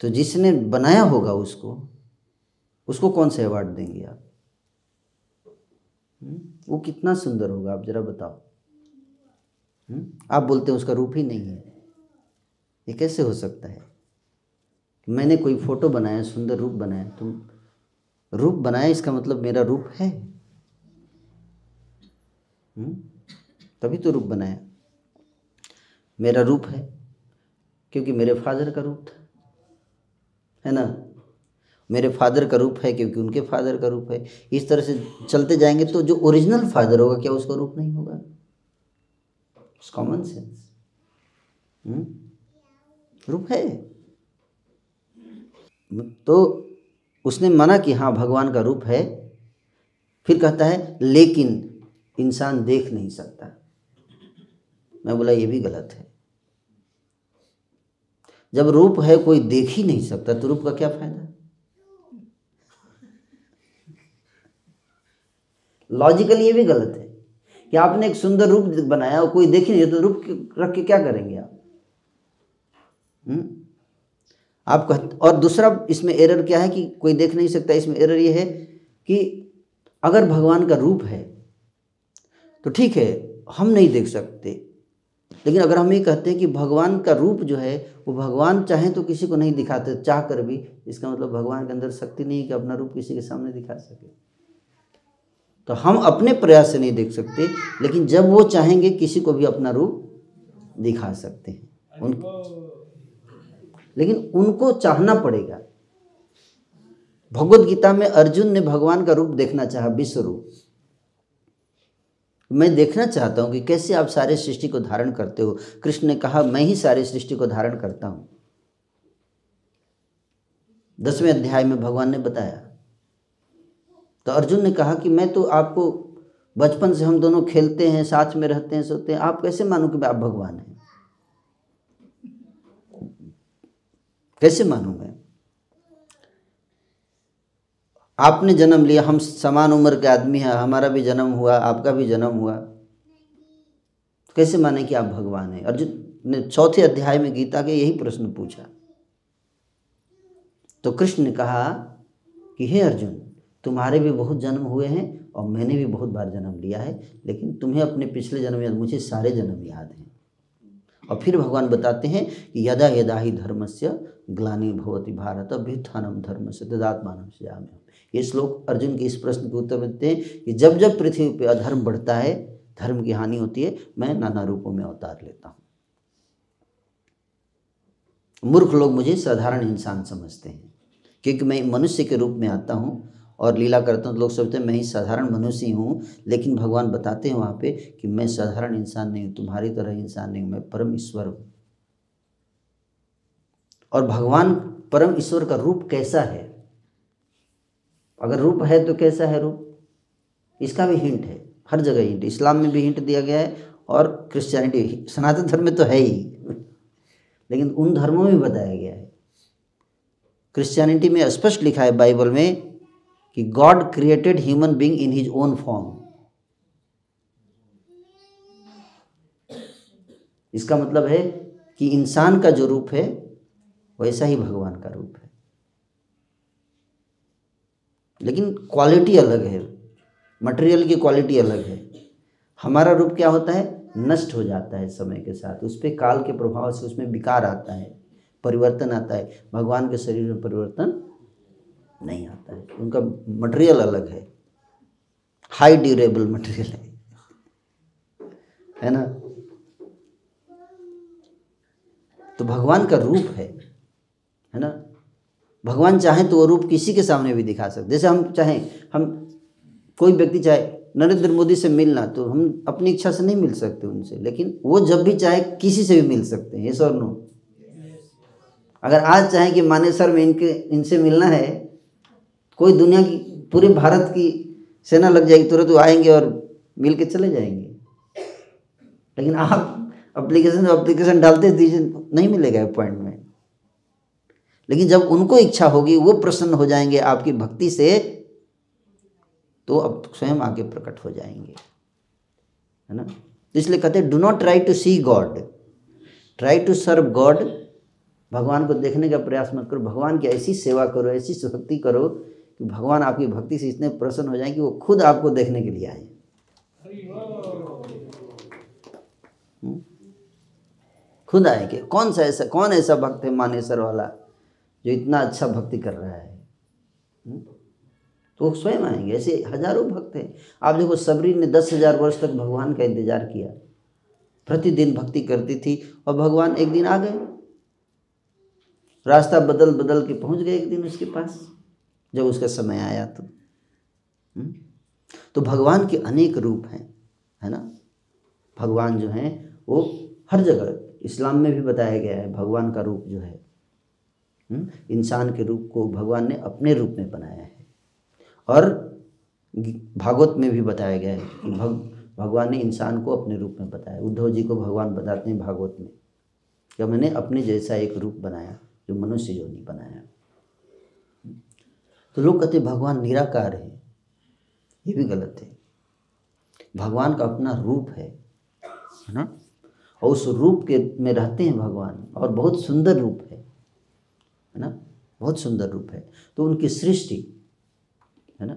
तो जिसने बनाया होगा उसको कौन सा अवार्ड देंगे आप? वो कितना सुंदर होगा, आप जरा बताओ। आप बोलते हैं उसका रूप ही नहीं है। ये कैसे हो सकता है? मैंने कोई फोटो बनाया, सुंदर रूप बनाया, तुम रूप बनाया, इसका मतलब मेरा रूप है, तभी तो रूप बनाया। मेरा रूप है क्योंकि मेरे फादर का रूप था, है ना। मेरे फादर का रूप है क्योंकि उनके फादर का रूप है। इस तरह से चलते जाएंगे तो जो ओरिजिनल फादर होगा, क्या उसका रूप नहीं होगा? Common sense. रूप है। तो उसने माना कि हाँ भगवान का रूप है, फिर कहता है लेकिन इंसान देख नहीं सकता। मैं बोला ये भी गलत है। जब रूप है कोई देख ही नहीं सकता तो रूप का क्या फायदा? लॉजिकली ये भी गलत है कि आपने एक सुंदर रूप बनाया और कोई देख ही नहीं तो रूप रख के क्या करेंगे आप? आप और दूसरा इसमें एरर क्या है कि कोई देख नहीं सकता, इसमें एरर ये है कि अगर भगवान का रूप है तो ठीक है हम नहीं देख सकते, लेकिन अगर हम ये कहते हैं कि भगवान का रूप जो है वो भगवान चाहे तो किसी को नहीं दिखाते चाह कर भी, इसका मतलब भगवान के अंदर शक्ति नहीं है कि अपना रूप किसी के सामने दिखा सके। तो हम अपने प्रयास से नहीं देख सकते, लेकिन जब वो चाहेंगे किसी को भी अपना रूप दिखा सकते हैं। लेकिन उनको चाहना पड़ेगा। भगवत गीता में अर्जुन ने भगवान का रूप देखना चाहा, विश्व रूप। मैं देखना चाहता हूं कि कैसे आप सारे सृष्टि को धारण करते हो। कृष्ण ने कहा मैं ही सारी सृष्टि को धारण करता हूं। 10वें अध्याय में भगवान ने बताया। तो अर्जुन ने कहा कि मैं तो आपको बचपन से हम दोनों खेलते हैं, साथ में रहते हैं, सोते हैं, आप कैसे मानूं कि आप भगवान हैं? कैसे मानूं मैं? आपने जन्म लिया, हम समान उम्र के आदमी हैं, हमारा भी जन्म हुआ, आपका भी जन्म हुआ, कैसे माने कि आप भगवान हैं? अर्जुन ने 4थे अध्याय में गीता के यही प्रश्न पूछा। तो कृष्ण ने कहा कि हे अर्जुन, तुम्हारे भी बहुत जन्म हुए हैं और मैंने भी बहुत बार जन्म लिया है, लेकिन तुम्हें अपने पिछले जन्म याद, मुझे सारे जन्म याद हैं। और फिर भगवान बताते हैं कि यदा यदा ही धर्मस्य ग्लानि भवति भारत अभ्युत्थानम धर्मस्य तदात्मानं सृजाम्यहम्। ये श्लोक अर्जुन के इस प्रश्न के उत्तर देते हैं कि जब जब पृथ्वी पर अधर्म बढ़ता है, धर्म की हानि होती है, मैं नाना रूपों में अवतार लेता हूँ। मूर्ख लोग मुझे साधारण इंसान समझते हैं क्योंकि मैं मनुष्य के रूप में आता हूँ और लीला करता हूँ। तो लोग सोचते हैं मैं ही साधारण मनुष्य ही हूँ, लेकिन भगवान बताते हैं वहाँ पे कि मैं साधारण इंसान नहीं हूँ, तुम्हारी तरह इंसान नहीं हूँ, मैं परम ईश्वर हूँ। और भगवान परम ईश्वर का रूप कैसा है? अगर रूप है तो कैसा है रूप? इसका भी हिंट है, हर जगह हिंट। इस्लाम में भी हिंट दिया गया है और क्रिश्चियनिटी, सनातन धर्म में तो है ही, लेकिन उन धर्मों में भी बताया गया है। क्रिश्चियनिटी में स्पष्ट लिखा है बाइबल में कि God created human being in his own form. इसका मतलब है कि इंसान का जो रूप है वैसा ही भगवान का रूप है, लेकिन क्वालिटी अलग है, मटेरियल की क्वालिटी अलग है। हमारा रूप क्या होता है? नष्ट हो जाता है समय के साथ, उस पर काल के प्रभाव से उसमें विकार आता है, परिवर्तन आता है। भगवान के शरीर में परिवर्तन नहीं आता है, उनका मटेरियल अलग है, हाई ड्यूरेबल मटेरियल है ना। तो भगवान का रूप है ना। भगवान चाहे तो वो रूप किसी के सामने भी दिखा सकते। जैसे हम चाहें, हम कोई व्यक्ति चाहे नरेंद्र मोदी से मिलना, तो हम अपनी इच्छा से नहीं मिल सकते उनसे, लेकिन वो जब भी चाहे किसी से भी मिल सकते हैं। यस और नो? अगर आज चाहे कि मानेसर में इनसे मिलना है, कोई दुनिया की, पूरे भारत की सेना लग जाएगी, तुरंत वो आएंगे और मिल के चले जाएंगे। लेकिन आप एप्लीकेशन डालते दीजिए, नहीं मिलेगा अपॉइंटमेंट। लेकिन जब उनको इच्छा होगी, वो प्रसन्न हो जाएंगे आपकी भक्ति से, तो अब स्वयं आगे प्रकट हो जाएंगे, है ना। इसलिए कहते हैं do not try to see God, try to serve God. भगवान को देखने का प्रयास मत करो, भगवान की ऐसी सेवा करो, ऐसी भक्ति करो कि भगवान आपकी भक्ति से इतने प्रसन्न हो जाए कि वो खुद आपको देखने के लिए आए। खुद आएंगे। कौन ऐसा भक्त है मानेसर वाला जो इतना अच्छा भक्ति कर रहा है? तो वो स्वयं आएंगे। ऐसे हजारों भक्त हैं। आप देखो, सबरी ने 10,000 वर्ष तक भगवान का इंतजार किया, प्रतिदिन भक्ति करती थी, और भगवान एक दिन आ गए, रास्ता बदल बदल के पहुंच गए एक दिन उसके पास, जब उसका समय आया। तो भगवान के अनेक रूप हैं, है ना। भगवान जो हैं वो हर जगह, इस्लाम में भी बताया गया है भगवान का रूप जो है, इंसान के रूप को भगवान ने अपने रूप में बनाया है। और भागवत में भी बताया गया है कि भगवान ने इंसान को अपने रूप में बताया। उद्धव जी को भगवान बताते हैं भागवत में कि मैंने अपने जैसा एक रूप बनाया जो मनुष्य योनि बनाया। तो लोग कहते भगवान निराकार है, ये भी गलत है। भगवान का अपना रूप है ना, और उस रूप के में रहते हैं भगवान, और बहुत सुंदर रूप है ना, बहुत सुंदर रूप है। तो उनकी सृष्टि है ना,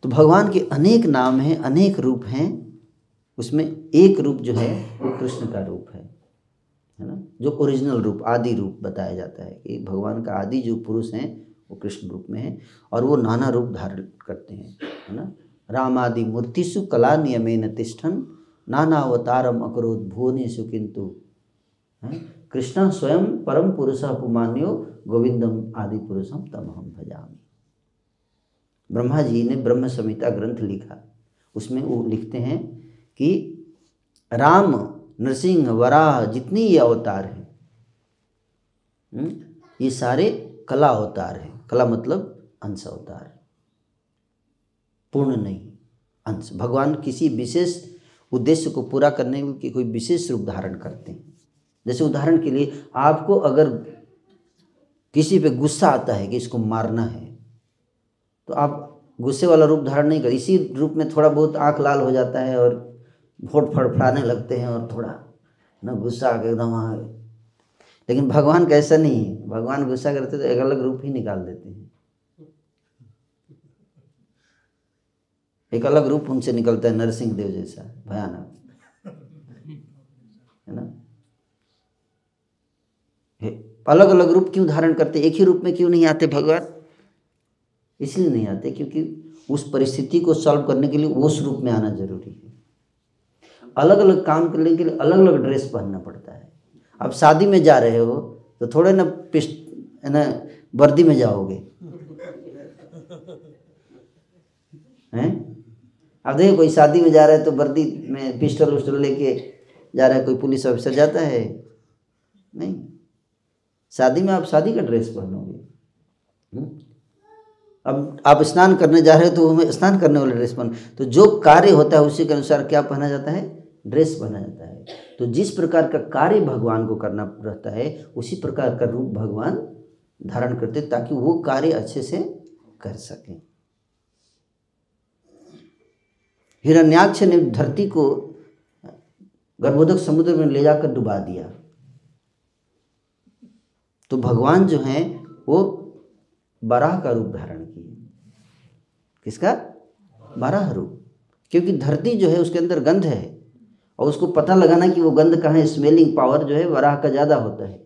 तो भगवान के अनेक नाम हैं, अनेक रूप हैं, उसमें एक रूप जो है वो कृष्ण का रूप है ना, जो ओरिजिनल रूप, आदि रूप बताया जाता है कि भगवान का आदि जो पुरुष हैं वो कृष्ण रूप में है, और वो नाना रूप धारण करते हैं है ना। रामादि मूर्तिषु कला नियमेन तिष्ठन् नाना अवतारम अकरोत् भुवनेषु किंतु कृष्ण स्वयं परम पुरुषः पुमान्यो गोविंदम आदि पुरुषम तमहम भजामि। ब्रह्मा जी ने ब्रह्म संहिता ग्रंथ लिखा, उसमें वो लिखते हैं कि राम, नरसिंह, वराह, जितनी ये अवतार हैं ये सारे कला अवतार हैं। कला मतलब अंश अवतार, पूर्ण नहीं, अंश। भगवान किसी विशेष उद्देश्य को पूरा करने के कोई विशेष रूप धारण करते हैं। जैसे उदाहरण के लिए आपको अगर किसी पे गुस्सा आता है कि इसको मारना है, तो आप गुस्से वाला रूप धारण नहीं कर, इसी रूप में थोड़ा बहुत आँख लाल हो जाता है और होठ फड़फड़ाने लगते हैं और थोड़ा ना गुस्सा आके एकदम आ गए। लेकिन भगवान का ऐसा नहीं है, भगवान गुस्सा करते तो एक अलग रूप ही निकाल देते हैं, एक अलग रूप उनसे निकलता है, नरसिंह देव जैसा भयानक है ना। अलग अलग रूप क्यों धारण करते, एक ही रूप में क्यों नहीं आते भगवान? इसलिए नहीं आते क्योंकि उस परिस्थिति को सॉल्व करने के लिए उस रूप में आना जरूरी है। अलग अलग काम करने के लिए अलग अलग ड्रेस पहनना पड़ता है। अब शादी में जा रहे हो तो थोड़े ना ना वर्दी में जाओगे हैं। अब देखिए कोई शादी में जा रहा है तो वर्दी में पिस्टल उस्टल लेके जा रहा है, कोई पुलिस ऑफिसर जाता है? नहीं। शादी में आप शादी का ड्रेस पहनोगे। अब आप स्नान करने जा रहे हो तो हमें स्नान करने वाला ड्रेस पहन, तो जो कार्य होता है उसी के अनुसार क्या पहना जाता है? ड्रेस पहना जाता है। तो जिस प्रकार का कार्य भगवान को करना रहता है उसी प्रकार का रूप भगवान धारण करते ताकि वो कार्य अच्छे से कर सकें। हिरण्याक्ष ने धरती को गर्भोदक समुद्र में ले जाकर डुबा दिया, तो भगवान जो हैं वो वराह का रूप धारण किए। किसका? वराह रूप। क्योंकि धरती जो है उसके अंदर गंध है और उसको पता लगाना कि वो गंध कहाँ है, स्मेलिंग पावर जो है वराह का ज़्यादा होता है,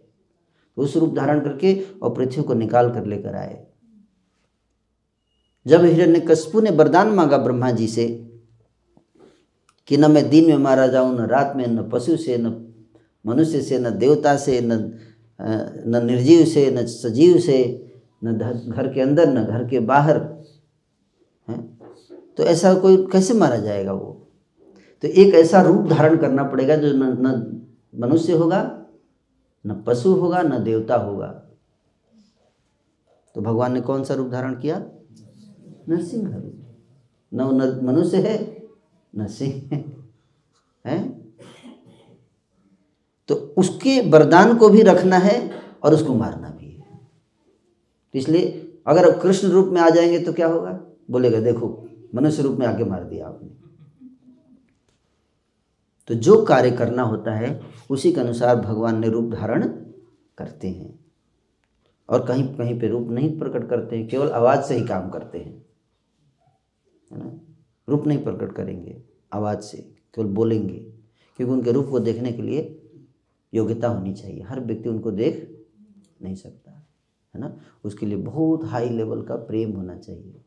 तो उस रूप धारण करके और पृथ्वी को निकाल कर लेकर आए। जब हिरण्यकशिपु ने वरदान मांगा ब्रह्मा जी से कि न मैं दिन में मारा जाऊं, न रात में, न पशु से, न मनुष्य से, न देवता से, न निर्जीव से, न सजीव से, न घर के अंदर न घर के बाहर है, तो ऐसा कोई कैसे मारा जाएगा? वो तो एक ऐसा रूप धारण करना पड़ेगा जो न मनुष्य होगा, न पशु होगा, न देवता होगा। तो भगवान ने कौन सा रूप धारण किया? नरसिंह रूप। न मनुष्य है न सिंह है, तो उसके वरदान को भी रखना है और उसको मारना भी है। तो इसलिए अगर कृष्ण रूप में आ जाएंगे तो क्या होगा? बोलेगा देखो मनुष्य रूप में आके मार दिया आपने। तो जो कार्य करना होता है उसी के अनुसार भगवान ने रूप धारण करते हैं, और कहीं कहीं पे रूप नहीं प्रकट करते हैं, केवल आवाज़ से ही काम करते हैं, है ना। रूप नहीं प्रकट करेंगे, आवाज़ से केवल बोलेंगे, क्योंकि उनके रूप को देखने के लिए योग्यता होनी चाहिए। हर व्यक्ति उनको देख नहीं सकता, है ना। उसके लिए बहुत हाई लेवल का प्रेम होना चाहिए।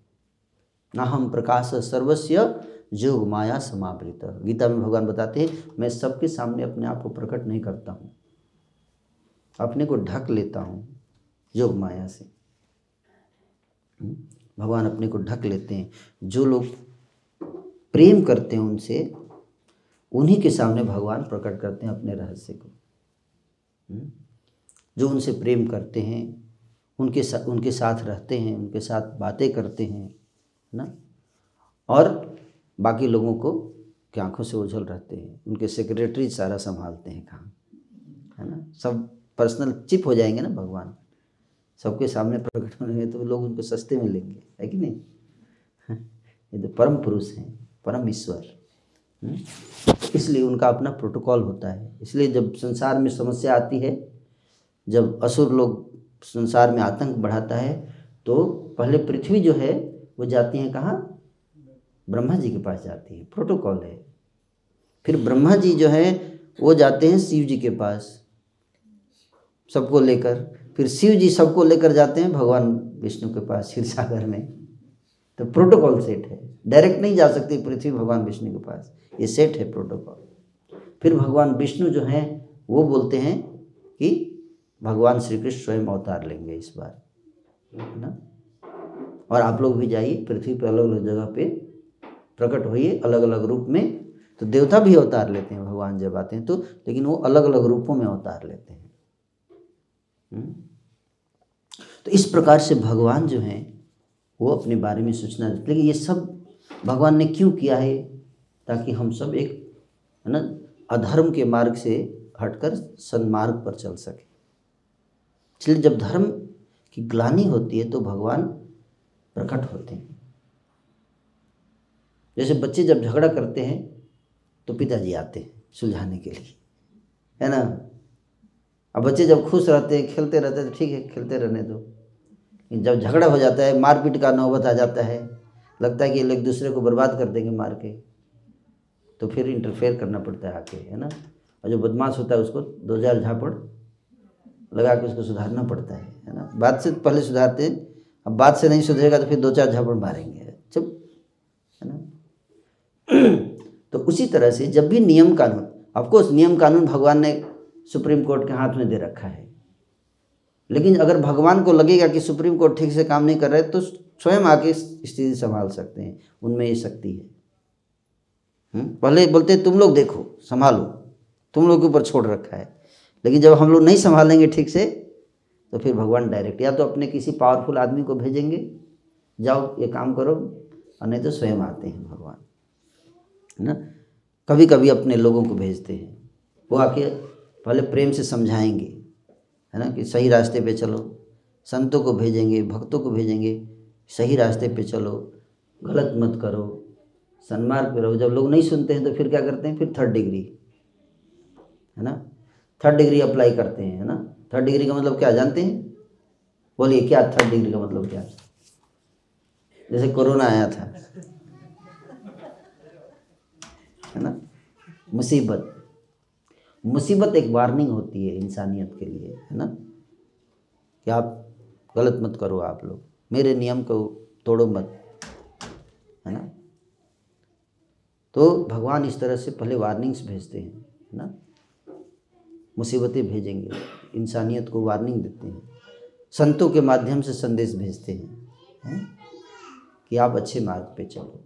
ना हम प्रकाश सर्वस्य जोग माया समावृत। गीता में भगवान बताते हैं मैं सबके सामने अपने आप को प्रकट नहीं करता हूँ, अपने को ढक लेता हूँ जोग माया से। भगवान अपने को ढक लेते हैं। जो लोग प्रेम करते हैं उनसे, उन्हीं के सामने भगवान प्रकट करते हैं अपने रहस्य को। जो उनसे प्रेम करते हैं, उनके साथ रहते हैं, उनके साथ बातें करते हैं, है ना, और बाकी लोगों को की आंखों से ओझल रहते हैं, उनके सेक्रेटरी सारा संभालते हैं काम, है ना। सब पर्सनल चिप हो जाएंगे ना भगवान, सबके सामने प्रकट होंगे तो लोग उनको सस्ते में लेंगे, है कि नहीं। ये तो परम पुरुष हैं, परम ईश्वर। इसलिए उनका अपना प्रोटोकॉल होता है। इसलिए जब संसार में समस्या आती है, जब असुर लोग संसार में आतंक बढ़ाता है, तो पहले पृथ्वी जो है वो जाती है कहाँ, ब्रह्मा जी के पास जाती है, प्रोटोकॉल है। फिर ब्रह्मा जी जो है वो जाते हैं शिव जी के पास सबको लेकर, फिर शिव जी सबको लेकर जाते हैं भगवान विष्णु के पास क्षीर सागर में। तो प्रोटोकॉल सेट है, डायरेक्ट नहीं जा सकती पृथ्वी भगवान विष्णु के पास, ये सेट है प्रोटोकॉल। फिर भगवान विष्णु जो हैं वो बोलते हैं कि भगवान श्री कृष्ण स्वयं अवतार लेंगे इस बार, है ना। और आप लोग भी जाइए पृथ्वी पर अलग अलग जगह पे प्रकट होइए अलग अलग रूप में। तो देवता भी अवतार लेते हैं भगवान जब आते हैं तो, लेकिन वो अलग अलग रूपों में अवतार लेते हैं। तो इस प्रकार से भगवान जो हैं वो अपने बारे में सूचना देते। लेकिन ये सब भगवान ने क्यों किया है, ताकि हम सब एक, है ना, अधर्म के मार्ग से हटकर सन्मार्ग पर चल सके। इसलिए जब धर्म की ग्लानि होती है तो भगवान प्रकट होते हैं। जैसे बच्चे जब झगड़ा करते हैं तो पिताजी आते हैं सुलझाने के लिए, है ना। अब बच्चे जब खुश रहते हैं, खेलते रहते हैं तो ठीक है, खेलते रहने दो। जब झगड़ा हो जाता है, मारपीट का नौबत आ जाता है, लगता है कि लोग दूसरे को बर्बाद कर देंगे मार के, तो फिर इंटरफेयर करना पड़ता है आके, है ना। और जो बदमाश होता है उसको 2000 झापड़ लगा के उसको सुधारना पड़ता है ना। बात से पहले सुधारते हैं, अब बात से नहीं सुधरेगा तो फिर 2-4 झापड़ मारेंगे, चुप, है ना। तो उसी तरह से जब भी नियम कानून, ऑफकोर्स नियम कानून भगवान ने सुप्रीम कोर्ट के हाथ में दे रखा है, लेकिन अगर भगवान को लगेगा कि सुप्रीम कोर्ट ठीक से काम नहीं कर रहे तो स्वयं आके स्थिति संभाल सकते हैं, उनमें ये शक्ति है। पहले बोलते तुम लोग देखो संभालो, तुम लोग के ऊपर छोड़ रखा है, लेकिन जब हम लोग नहीं संभालेंगे ठीक से तो फिर भगवान डायरेक्ट या तो अपने किसी पावरफुल आदमी को भेजेंगे, जाओ ये काम करो, और नहीं तो स्वयं आते हैं भगवान, है ना। कभी कभी अपने लोगों को भेजते हैं, वो आके पहले प्रेम से समझाएंगे, है ना, कि सही रास्ते पे चलो। संतों को भेजेंगे, भक्तों को भेजेंगे, सही रास्ते पे चलो, गलत मत करो, सन्मार्ग पे रहो। जब लोग नहीं सुनते हैं तो फिर क्या करते हैं, फिर 3rd डिग्री, है ना, 3rd डिग्री अप्लाई करते हैं, है ना। 3rd डिग्री का मतलब क्या जानते हैं, बोलिए क्या 3rd डिग्री का मतलब क्या। जैसे कोरोना आया था, है ना, मुसीबत एक वार्निंग होती है इंसानियत के लिए, है ना, कि आप गलत मत करो, आप लोग मेरे नियम को तोड़ो मत, है ना। तो भगवान इस तरह से पहले वार्निंग्स भेजते हैं, है ना, मुसीबतें भेजेंगे, इंसानियत को वार्निंग देते हैं, संतों के माध्यम से संदेश भेजते हैं कि आप अच्छे मार्ग पे चलो।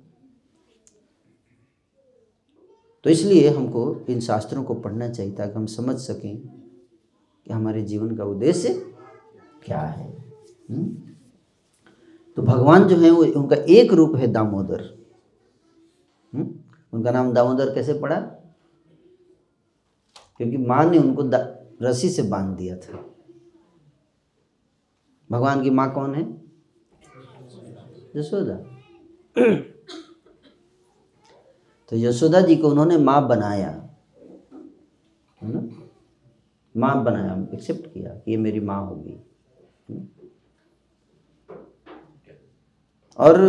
तो इसलिए हमको इन शास्त्रों को पढ़ना चाहिए ताकि हम समझ सकें कि हमारे जीवन का उद्देश्य क्या है। तो भगवान जो है वो, उनका एक रूप है दामोदर। उनका नाम दामोदर कैसे पड़ा, क्योंकि माँ ने उनको रस्सी से बांध दिया था। भगवान की माँ कौन है, यशोदा। तो यशोदा जी को उन्होंने माँ बनाया, है ना, माँ बनाया, एक्सेप्ट किया कि ये मेरी माँ होगी। और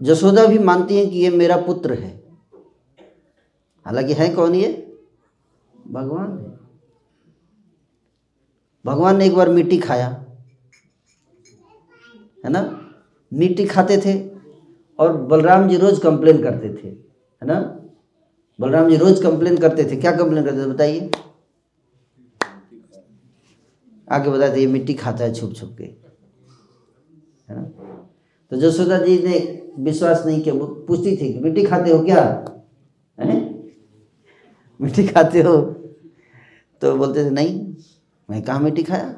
यशोदा भी मानती हैं कि ये मेरा पुत्र है, हालांकि है कौन ये, भगवान है। भगवान ने एक बार मिट्टी खाया, है ना, मिट्टी खाते थे और बलराम जी रोज कंप्लेन करते थे, है ना। बलराम जी रोज कंप्लेन करते थे, क्या कंप्लेन करते थे बताइए, आगे बताते थे, ये मिट्टी खाता है छुप छुप के, है ना। तो यशोदा जी ने विश्वास नहीं किया, वो पूछती थी कि मिट्टी खाते हो क्या, है मिट्टी खाते हो, तो बोलते थे नहीं, मैं कहाँ मिट्टी खाया।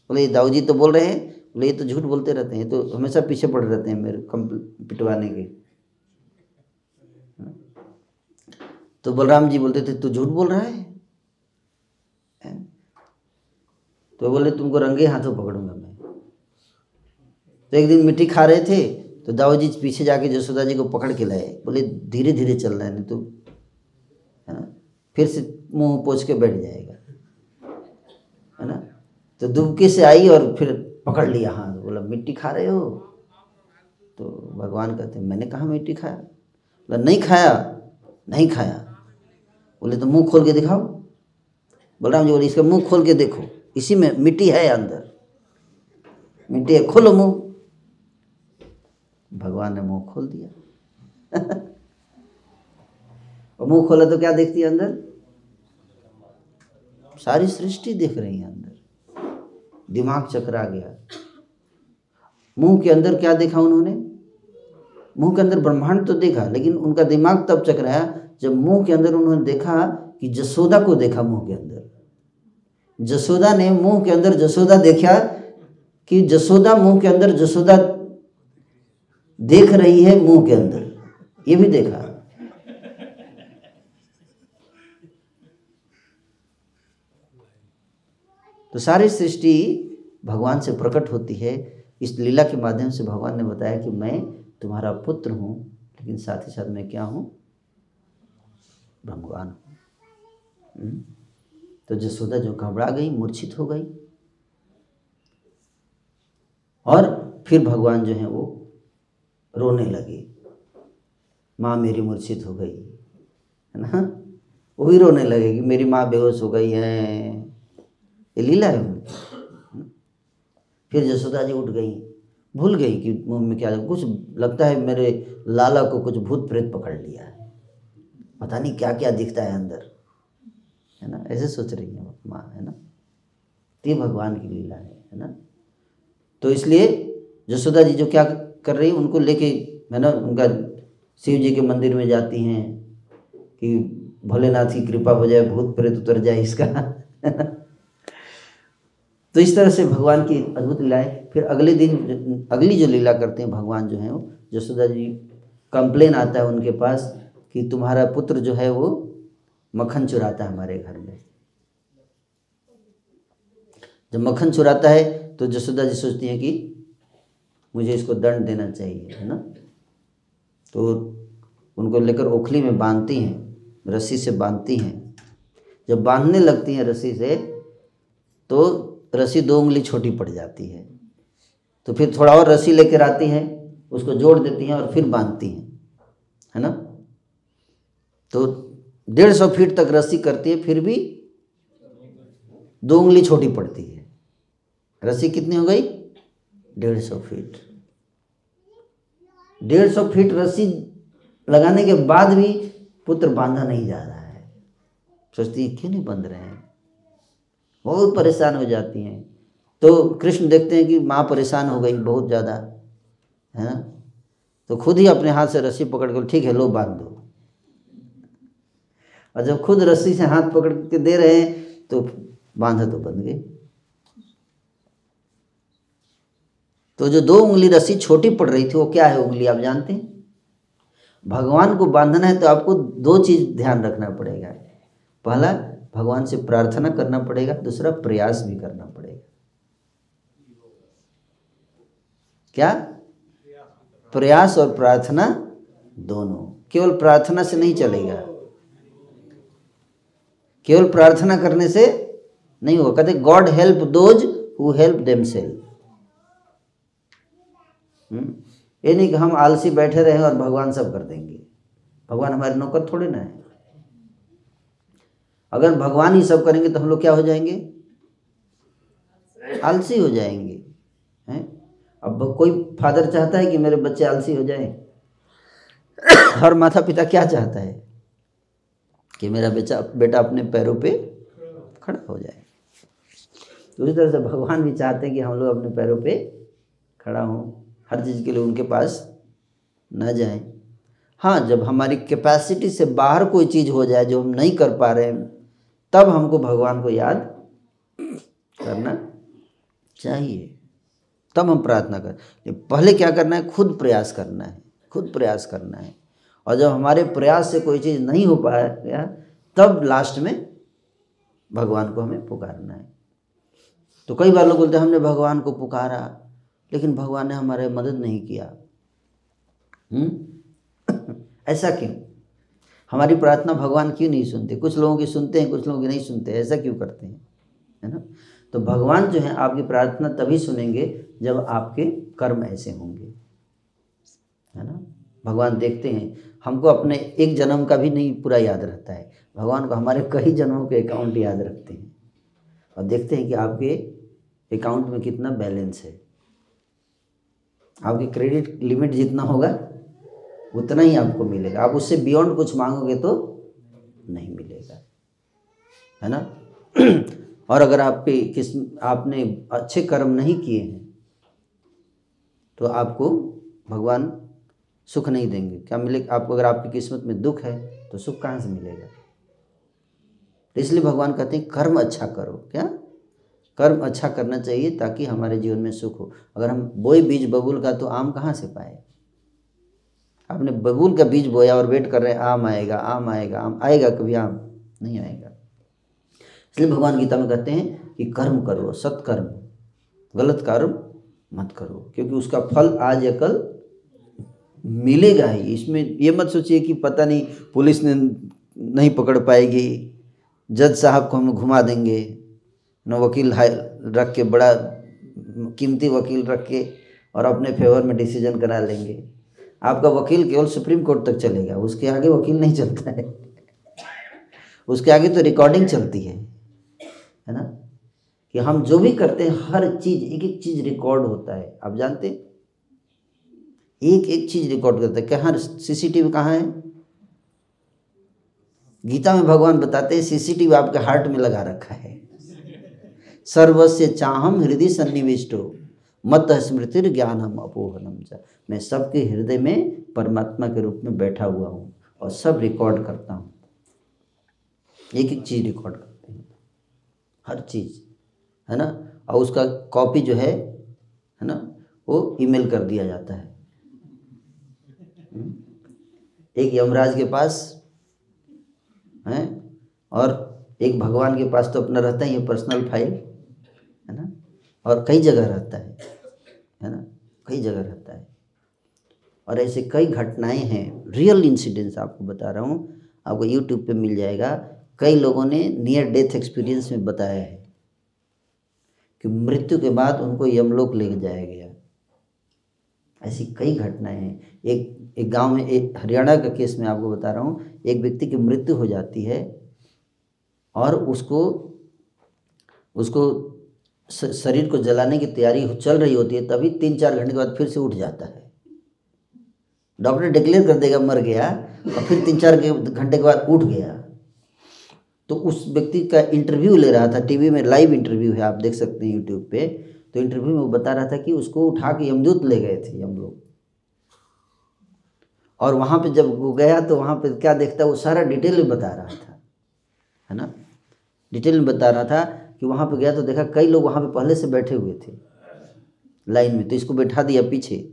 बोले दाऊ जी तो बोल रहे हैं, बोले ये तो झूठ बोलते रहते हैं, तो हमेशा पीछे पड़े रहते हैं मेरे पिटवाने के, तो बलराम जी बोलते थे तू झूठ बोल रहा है? तो बोले तुमको रंगे हाथों पकड़ूंगा मैं। तो एक दिन मिट्टी खा रहे थे तो दाऊ जी पीछे जाके जसोदा जी को पकड़ के लाए, बोले धीरे धीरे चल रहा है नहीं तो है ना फिर से मुंह पोंछ के बैठ जाएगा, है ना। तो दुबके से आई और फिर पकड़ लिया हाथ, बोला मिट्टी खा रहे हो? तो भगवान कहते मैंने कहा मिट्टी खाया? बोला नहीं खाया, नहीं खाया। बोले तो मुंह खोल के दिखाओ। बलराम जी बोले इसका मुंह खोल के देखो, इसी में मिट्टी है, अंदर मिट्टी है, खोलो मुंह। भगवान ने मुंह खोल दिया और मुंह खोला तो क्या देखती है अंदर? सारी सृष्टि देख रही है अंदर। दिमाग चकरा गया। मुंह के अंदर क्या देखा उन्होंने? मुंह के अंदर ब्रह्मांड तो देखा, लेकिन उनका दिमाग तब चकराया जब मुंह के अंदर उन्होंने देखा कि जसोदा को देखा। मुंह के अंदर जसोदा ने मुंह के अंदर जसोदा देखा कि जसोदा मुंह के अंदर जसोदा देख रही है मुंह के अंदर, ये भी देखा। तो सारी सृष्टि भगवान से प्रकट होती है। इस लीला के माध्यम से भगवान ने बताया कि मैं तुम्हारा पुत्र हूँ, लेकिन साथ ही साथ मैं क्या हूँ? भगवान हूँ। तो जसोदा जो घबरा गई, मूर्छित हो गई, और फिर भगवान जो है वो रोने लगे। माँ मेरी मूर्छित हो गई, है ना। वो भी रोने लगे कि मेरी माँ बेहोश हो गई है। ये लीला है उनकी। फिर जसोदा जी उठ गई, भूल गई कि मुंह में क्या, कुछ लगता है मेरे लाला को कुछ भूत प्रेत पकड़ लिया है, पता नहीं क्या क्या दिखता है अंदर, है ना। ऐसे सोच रही है माँ, है ना। तो ये भगवान की लीला है ना। तो इसलिए जसोदा जी जो क्या कर रही है, उनको लेके, है ना, उनका शिव जी के मंदिर में जाती हैं कि भोलेनाथ की कृपा हो जाए, भूत प्रेत उतर जाए इसका, है ना। तो इस तरह से भगवान की अद्भुत लीलाएं। फिर अगले दिन अगली जो लीला करते हैं भगवान जो है वो, जसोदा जी कंप्लेन आता है उनके पास कि तुम्हारा पुत्र जो है वो मक्खन चुराता है हमारे घर में। जब मक्खन चुराता है तो जसोदा जी सोचती हैं कि मुझे इसको दंड देना चाहिए, है ना। तो उनको लेकर ओखली में बांधती हैं, रस्सी से बांधती हैं। जब बांधने लगती हैं रस्सी से तो रस्सी 2 उंगली छोटी पड़ जाती है। तो फिर थोड़ा और रस्सी लेकर आती हैं, उसको जोड़ देती हैं और फिर बांधती हैं, है ना। तो 150 फीट तक रस्सी करती है, फिर भी 2 उंगली छोटी पड़ती है। रस्सी कितनी हो गई? 150 फीट। 150 फीट रस्सी लगाने के बाद भी पुत्र बांधा नहीं जा रहा है। सोचती है क्यों नहीं बंध रहे हैं, बहुत परेशान हो जाती हैं। तो कृष्ण देखते हैं कि माँ परेशान हो गई बहुत ज़्यादा, है ना। तो खुद ही अपने हाथ से रस्सी पकड़ कर, ठीक है लो बांध दो। और जब खुद रस्सी से हाथ पकड़ के दे रहे हैं तो बांधा तो बंध गई। तो जो 2 उंगली रस्सी छोटी पड़ रही थी वो क्या है उंगली, आप जानते हैं? भगवान को बांधना है तो आपको 2 चीज़ ध्यान रखना पड़ेगा। पहला, भगवान से प्रार्थना करना पड़ेगा, दूसरा प्रयास भी करना पड़ेगा। क्या? प्रयास और प्रार्थना दोनों। केवल प्रार्थना से नहीं चलेगा, केवल प्रार्थना करने से नहीं होगा। कहते God help those who help themselves. ये नहीं कि हम आलसी बैठे रहे और भगवान सब कर देंगे। भगवान हमारे नौकर थोड़े ना है। अगर भगवान ही सब करेंगे तो हम लोग क्या हो जाएंगे? आलसी हो जाएंगे, हैं? अब कोई फादर चाहता है कि मेरे बच्चे आलसी हो जाएं? हर माता पिता क्या चाहता है कि मेरा बेटा अपने पैरों पे खड़ा हो जाए। तो उसी तरह से भगवान भी चाहते हैं कि हम लोग अपने पैरों पे खड़ा हों, हर चीज़ के लिए उनके पास न जाएं। हाँ, जब हमारी कैपेसिटी से बाहर कोई चीज़ हो जाए जो हम नहीं कर पा रहे हैं, तब हमको भगवान को याद करना चाहिए, तब हम प्रार्थना करें। पहले क्या करना है? खुद प्रयास करना है, खुद प्रयास करना है। और जब हमारे प्रयास से कोई चीज़ नहीं हो पाया तब लास्ट में भगवान को हमें पुकारना है। तो कई बार लोग बोलते हैं हमने भगवान को पुकारा लेकिन भगवान ने हमारे मदद नहीं किया। ऐसा क्यों? हमारी प्रार्थना भगवान क्यों नहीं सुनते? कुछ लोगों की सुनते हैं, कुछ लोगों की नहीं सुनते, ऐसा क्यों करते हैं? है ना? तो भगवान जो है आपकी प्रार्थना तभी सुनेंगे जब आपके कर्म ऐसे होंगे, है ना। भगवान देखते हैं, हमको अपने एक जन्म का भी नहीं पूरा याद रहता है, भगवान को हमारे कई जन्मों के अकाउंट याद रखते हैं और देखते हैं कि आपके अकाउंट में कितना बैलेंस है। आपकी क्रेडिट लिमिट जितना होगा उतना ही आपको मिलेगा, आप उससे बियॉन्ड कुछ मांगोगे तो नहीं मिलेगा, है ना। और अगर आपने अच्छे कर्म नहीं किए हैं तो आपको भगवान सुख नहीं देंगे। क्या मिलेगा आपको? अगर आपकी किस्मत में दुख है तो सुख कहाँ से मिलेगा? तो इसलिए भगवान कहते हैं कर्म अच्छा करो। क्या? कर्म अच्छा करना चाहिए ताकि हमारे जीवन में सुख हो। अगर हम बोए बीज बबूल का तो आम कहाँ से पाए? आपने बबूल का बीज बोया और वेट कर रहे हैं आम आएगा, आम आएगा, आम आएगा, कभी आम नहीं आएगा। इसलिए भगवान गीता में कहते हैं कि कर्म करो, सत्कर्म, गलत कर्म मत करो, क्योंकि उसका फल आज या कल मिलेगा ही। इसमें ये मत सोचिए कि पता नहीं पुलिस ने नहीं पकड़ पाएगी, जज साहब को हम घुमा देंगे, न वकील रख के, बड़ा कीमती वकील रख के और अपने फेवर में डिसीजन करा लेंगे। आपका वकील केवल सुप्रीम कोर्ट तक चलेगा, उसके आगे वकील नहीं चलता है। उसके आगे तो रिकॉर्डिंग चलती है ना, कि हम जो भी करते हैं हर चीज़, एक एक चीज़ रिकॉर्ड होता है। आप जानते हैं एक एक चीज़ रिकॉर्ड करता है। कहाँ सीसीटीवी कहाँ है? गीता में भगवान बताते हैं सीसीटीवी आपके हार्ट में लगा रखा है। सर्वस्य चाहम हृदय सन्निविष्टो मत स्मृतिर ज्ञानम अपोहनम च। मैं सबके हृदय में परमात्मा के रूप में बैठा हुआ हूँ और सब रिकॉर्ड करता हूँ। एक एक चीज़ रिकॉर्ड करते हैं, हर चीज़, है ना। और उसका कॉपी जो है ना, वो ईमेल कर दिया जाता है। एक यमराज के पास है और एक भगवान के पास तो अपना रहता ही है पर्सनल फाइल, है ना, और कई जगह रहता है ना, कई जगह रहता है। और ऐसे कई घटनाएं हैं, रियल इंसिडेंट्स आपको बता रहा हूँ, आपको यूट्यूब पे मिल जाएगा। कई लोगों ने नियर डेथ एक्सपीरियंस में बताया है कि मृत्यु के बाद उनको यमलोक ले जाया गया। ऐसी कई घटनाएं हैं। एक गांव में, एक हरियाणा का केस मैं आपको बता रहा हूँ, एक व्यक्ति की मृत्यु हो जाती है और उसको शरीर को जलाने की तैयारी चल रही होती है, तभी 3-4 घंटे के बाद फिर से उठ जाता है। डॉक्टर डिक्लेयर कर देगा मर गया और फिर 3-4 घंटे के बाद उठ गया। तो उस व्यक्ति का इंटरव्यू ले रहा था, टीवी में लाइव इंटरव्यू है, आप देख सकते हैं यूट्यूब पे। तो इंटरव्यू में वो बता रहा था कि उसको उठा के यमदूत ले गए थे हम लोग, और वहाँ पे जब वो गया तो वहाँ पे क्या देखता, वो सारा डिटेल में बता रहा था, है ना, डिटेल में बता रहा था कि वहाँ पे गया तो देखा कई लोग वहाँ पे पहले से बैठे हुए थे लाइन में, तो इसको बैठा दिया पीछे।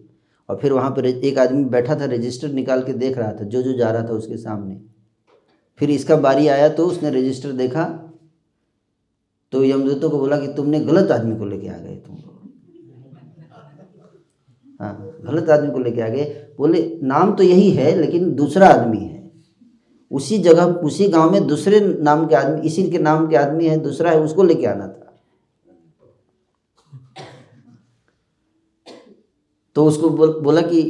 और फिर वहाँ पे एक आदमी बैठा था, रजिस्टर निकाल के देख रहा था जो जो जा रहा था उसके सामने। फिर इसका बारी आया तो उसने रजिस्टर देखा तो यमदूतों को बोला कि तुमने गलत आदमी को लेके आ गए, तुम हाँ गलत आदमी को लेके आ गए। बोले नाम तो यही है लेकिन दूसरा आदमी है, उसी जगह उसी गांव में दूसरे नाम के आदमी, इसी के नाम के आदमी है, दूसरा है, उसको लेके आना था। तो उसको बोला कि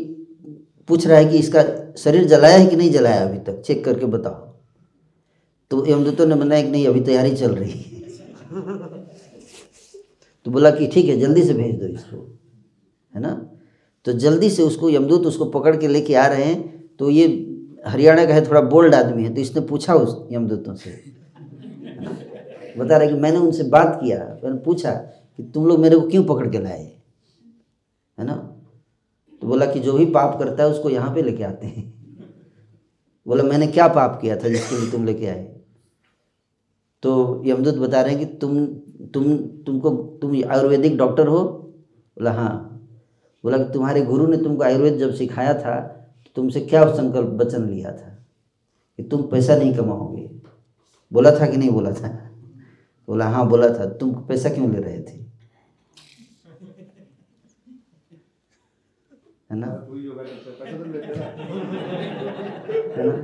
पूछ रहा है कि इसका शरीर जलाया है कि नहीं जलाया अभी तक, चेक करके बताओ। तो यमदूतों ने बताया कि नहीं अभी तैयारी चल रही है। तो बोला कि ठीक है जल्दी से भेज दो इसको, है ना। तो जल्दी से उसको यमदूत उसको पकड़ के लेके आ रहे हैं। तो ये हरियाणा का है, थोड़ा बोल्ड आदमी है, तो इसने पूछा उस यमदूतों से, बता रहा है कि मैंने उनसे बात किया, मैंने पूछा कि तुम लोग मेरे को क्यों पकड़ के लाए, है ना। तो बोला कि जो भी पाप करता है उसको यहाँ पे लेके आते हैं। बोला मैंने क्या पाप किया था जिसके लिए तुम लेके आए। तो यमदूत बता रहे हैं कि तुम आयुर्वेदिक डॉक्टर हो। बोला हाँ। बोला कि तुम्हारे गुरु ने तुमको आयुर्वेद जब सिखाया था तुमसे क्या संकल्प वचन लिया था कि तुम पैसा नहीं कमाओगे, बोला था कि नहीं बोला था? बोला हाँ बोला था। तुम पैसा क्यों ले रहे थे? है ना, है ना?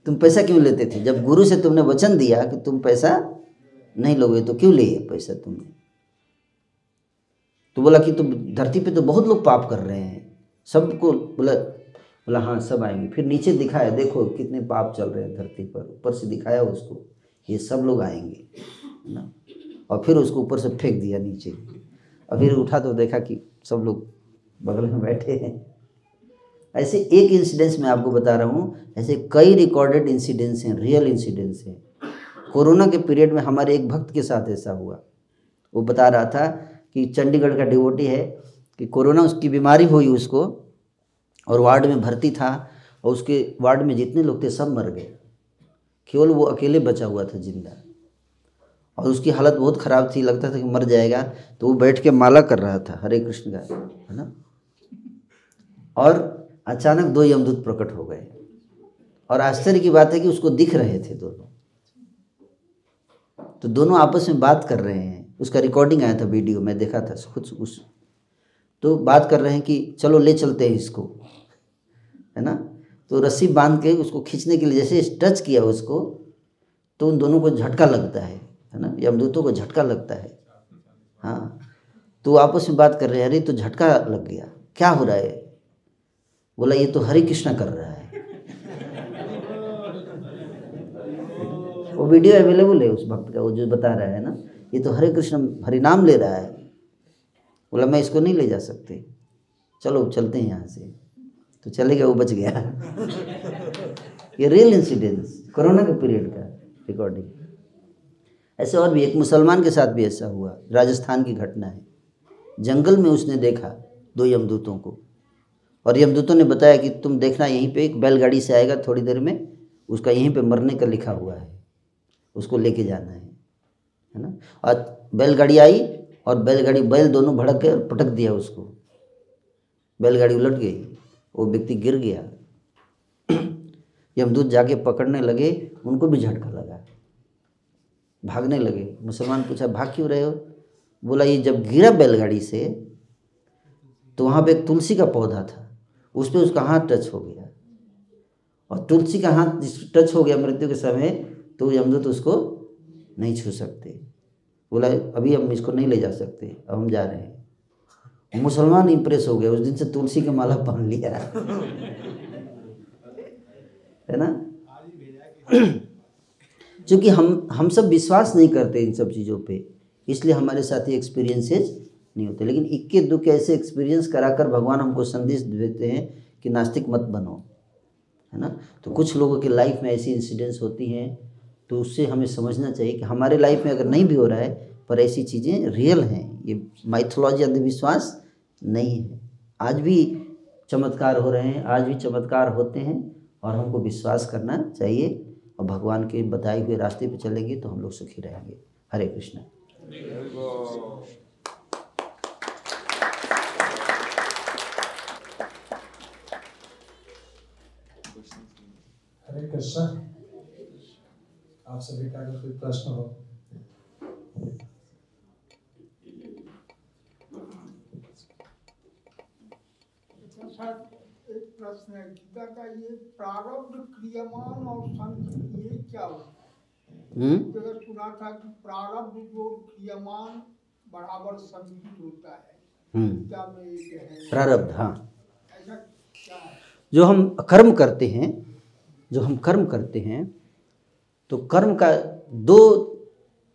तुम पैसा क्यों लेते थे? जब गुरु से तुमने वचन दिया कि तुम पैसा नहीं लोगे तो क्यों लिए पैसा तुमने? तो बोला कि तुम धरती पे तो बहुत लोग पाप कर रहे हैं, सबको बोला हाँ सब आएंगे। फिर नीचे दिखाया, देखो कितने पाप चल रहे हैं धरती पर, ऊपर से दिखाया उसको, ये सब लोग आएंगे, है ना। और फिर उसको ऊपर से फेंक दिया नीचे, और फिर उठा तो देखा कि सब लोग बगल में बैठे हैं। ऐसे एक इंसिडेंस मैं आपको बता रहा हूँ, ऐसे कई रिकॉर्डेड इंसिडेंट्स हैं, रियल इंसिडेंट्स हैं। कोरोना के पीरियड में हमारे एक भक्त के साथ ऐसा हुआ। वो बता रहा था कि चंडीगढ़ का डिवोटी है कि कोरोना उसकी बीमारी हुई उसको, और वार्ड में भर्ती था, और उसके वार्ड में जितने लोग थे सब मर गए, केवल वो अकेले बचा हुआ था जिंदा। और उसकी हालत बहुत ख़राब थी, लगता था कि मर जाएगा। तो वो बैठ के माला कर रहा था हरे कृष्ण का, है ना। और अचानक 2 यमदूत प्रकट हो गए, और आश्चर्य की बात है कि उसको दिख रहे थे दोनों। तो दोनों आपस में बात कर रहे हैं, उसका रिकॉर्डिंग आया था, वीडियो मैं देखा था खुद उस। तो बात कर रहे हैं कि चलो ले चलते हैं इसको, है ना। तो रस्सी बांध के उसको खींचने के लिए जैसे टच किया उसको, तो उन दोनों को झटका लगता है ना, यमदूतों को झटका लगता है। हाँ, तो आपस में बात कर रहे हैं, अरे तो झटका लग गया, क्या हो रहा है? बोला ये तो हरे कृष्णा कर रहा है। वो वीडियो अवेलेबल है उस भक्त का, वो जो बता रहा है ना, ये तो हरे कृष्ण हरि नाम ले रहा है। बोला मैं इसको नहीं ले जा सकते, चलो चलते हैं यहाँ से। तो चले गया, वो बच गया। ये रियल इंसिडेंस, कोरोना के पीरियड का रिकॉर्डिंग। ऐसे और भी एक मुसलमान के साथ भी ऐसा हुआ, राजस्थान की घटना है। जंगल में उसने देखा 2 यमदूतों को, और यमदूतों ने बताया कि तुम देखना यहीं पे एक बैलगाड़ी से आएगा थोड़ी देर में, उसका यहीं पे मरने का लिखा हुआ है, उसको लेके जाना है ना। और बैलगाड़ी आई, और बैल दोनों भड़क गए और पटक दिया उसको, बैलगाड़ी उलट गई, वो व्यक्ति गिर गया। यमदूत जाके पकड़ने लगे, उनको भी झटका लगा, भागने लगे। मुसलमान पूछा भाग क्यों रहे हो? बोला ये जब गिरा बैलगाड़ी से तो वहाँ पे एक तुलसी का पौधा था, उस पर उसका हाथ टच हो गया, और तुलसी का हाथ टच हो गया मृत्यु के समय, तो यमदूत उसको नहीं छू सकते। बोला अभी हम इसको नहीं ले जा सकते, अब हम जा रहे हैं। मुसलमान इंप्रेस हो गए, उस दिन से तुलसी का माला पहन लिया, है ना। क्योंकि हम सब विश्वास नहीं करते इन सब चीज़ों पे, इसलिए हमारे साथ ये एक्सपीरियंसेस नहीं होते। लेकिन इक्के दुक्के ऐसे एक्सपीरियंस कराकर भगवान हमको संदेश देते हैं कि नास्तिक मत बनो, है ना। तो कुछ लोगों की लाइफ में ऐसी इंसिडेंट्स होती हैं, तो उससे हमें समझना चाहिए कि हमारे लाइफ में अगर नहीं भी हो रहा है, पर ऐसी चीज़ें रियल हैं, ये माइथोलॉजी अंधविश्वास नहीं है। आज भी चमत्कार हो रहे हैं, आज भी चमत्कार होते हैं, और हमको विश्वास करना चाहिए, और भगवान के बताए हुए रास्ते पे चलेंगे तो हम लोग सुखी रहेंगे। हरे कृष्ण। हरे कृष्ण। आप सभी का अगर कोई प्रश्न हो। एक प्रश्न है, गीता का ये प्रारब्ध क्रियमान और संचित, ये क्या होता है? जगह सुना था कि प्रारब्ध जो क्रियमान बराबर संचित होता है, गीता में एक है प्रारब्ध। हाँ, ऐसा क्या है? जो हम कर्म करते हैं, तो कर्म का 2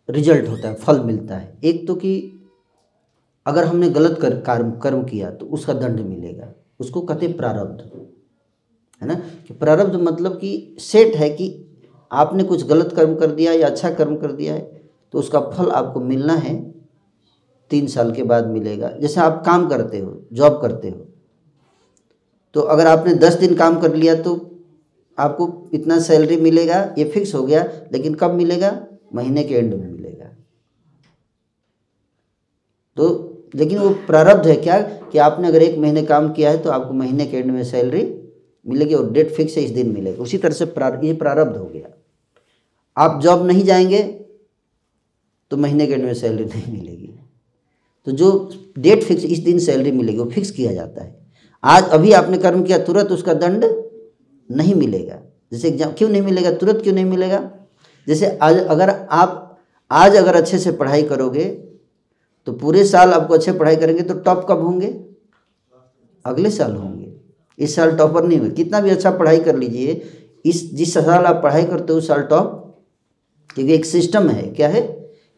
रिजल्ट होता है, फल मिलता है। एक तो कि अगर हमने गलत कर्म किया तो उसका दंड मिलेगा, उसको कहते हैं प्रारब्ध, है ना। कि प्रारब्ध मतलब कि सेट है कि आपने कुछ गलत कर्म कर दिया या अच्छा कर्म कर दिया है, तो उसका फल आपको मिलना है, 3 साल के बाद मिलेगा। जैसे आप काम करते हो, जॉब करते हो, तो अगर आपने 10 दिन काम कर लिया तो आपको इतना सैलरी मिलेगा, ये फिक्स हो गया। लेकिन कब मिलेगा? महीने के एंड में मिलेगा। तो लेकिन वो प्रारब्ध है क्या कि आपने अगर 1 महीने काम किया है तो आपको महीने के एंड में सैलरी मिलेगी और डेट फिक्स है, इस दिन मिलेगी। उसी तरह से ये प्रारब्ध हो गया। आप जॉब नहीं जाएंगे तो महीने के एंड में सैलरी नहीं मिलेगी। तो जो डेट फिक्स, इस दिन सैलरी मिलेगी, वो फिक्स किया जाता है। आज अभी आपने कर्म किया, तुरंत उसका दंड नहीं मिलेगा। जैसे एग्जाम, क्यों नहीं मिलेगा, तुरंत क्यों नहीं मिलेगा? जैसे आज अगर आप अच्छे से पढ़ाई करोगे तो पूरे साल आपको अच्छे पढ़ाई करेंगे तो टॉप कब होंगे? अगले साल होंगे। इस साल टॉपर नहीं हुए। कितना भी अच्छा पढ़ाई कर लीजिए, जिस साल आप पढ़ाई करते हो उस साल टॉप, क्योंकि एक सिस्टम है। क्या है?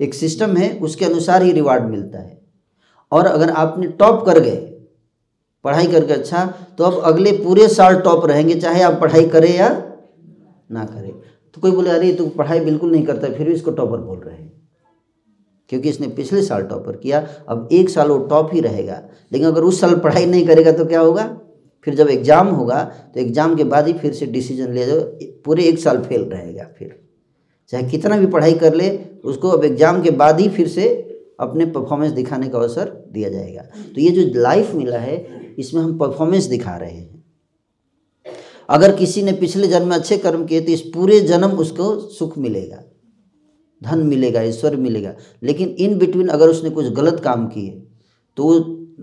एक सिस्टम है, उसके अनुसार ही रिवार्ड मिलता है। और अगर आपने टॉप कर गए पढ़ाई करके अच्छा, तो अब अगले पूरे साल टॉप रहेंगे, चाहे आप पढ़ाई करें या ना करें। तो कोई बोले अरे तो पढ़ाई बिल्कुल नहीं करता, फिर भी इसको टॉपर बोल रहे हैं, क्योंकि इसने पिछले साल टॉपर किया। अब एक साल वो टॉप ही रहेगा। लेकिन अगर उस साल पढ़ाई नहीं करेगा तो क्या होगा? फिर जब एग्ज़ाम होगा तो एग्ज़ाम के बाद ही फिर से डिसीजन लिया जाए, पूरे एक साल फेल रहेगा। फिर चाहे कितना भी पढ़ाई कर ले, उसको अब एग्ज़ाम के बाद ही फिर से अपने परफॉर्मेंस दिखाने का अवसर दिया जाएगा। तो ये जो लाइफ मिला है, इसमें हम परफॉर्मेंस दिखा रहे हैं। अगर किसी ने पिछले जन्म में अच्छे कर्म किए तो इस पूरे जन्म उसको सुख मिलेगा, धन मिलेगा, ईश्वर मिलेगा। लेकिन इन बिटवीन अगर उसने कुछ गलत काम किए तो वो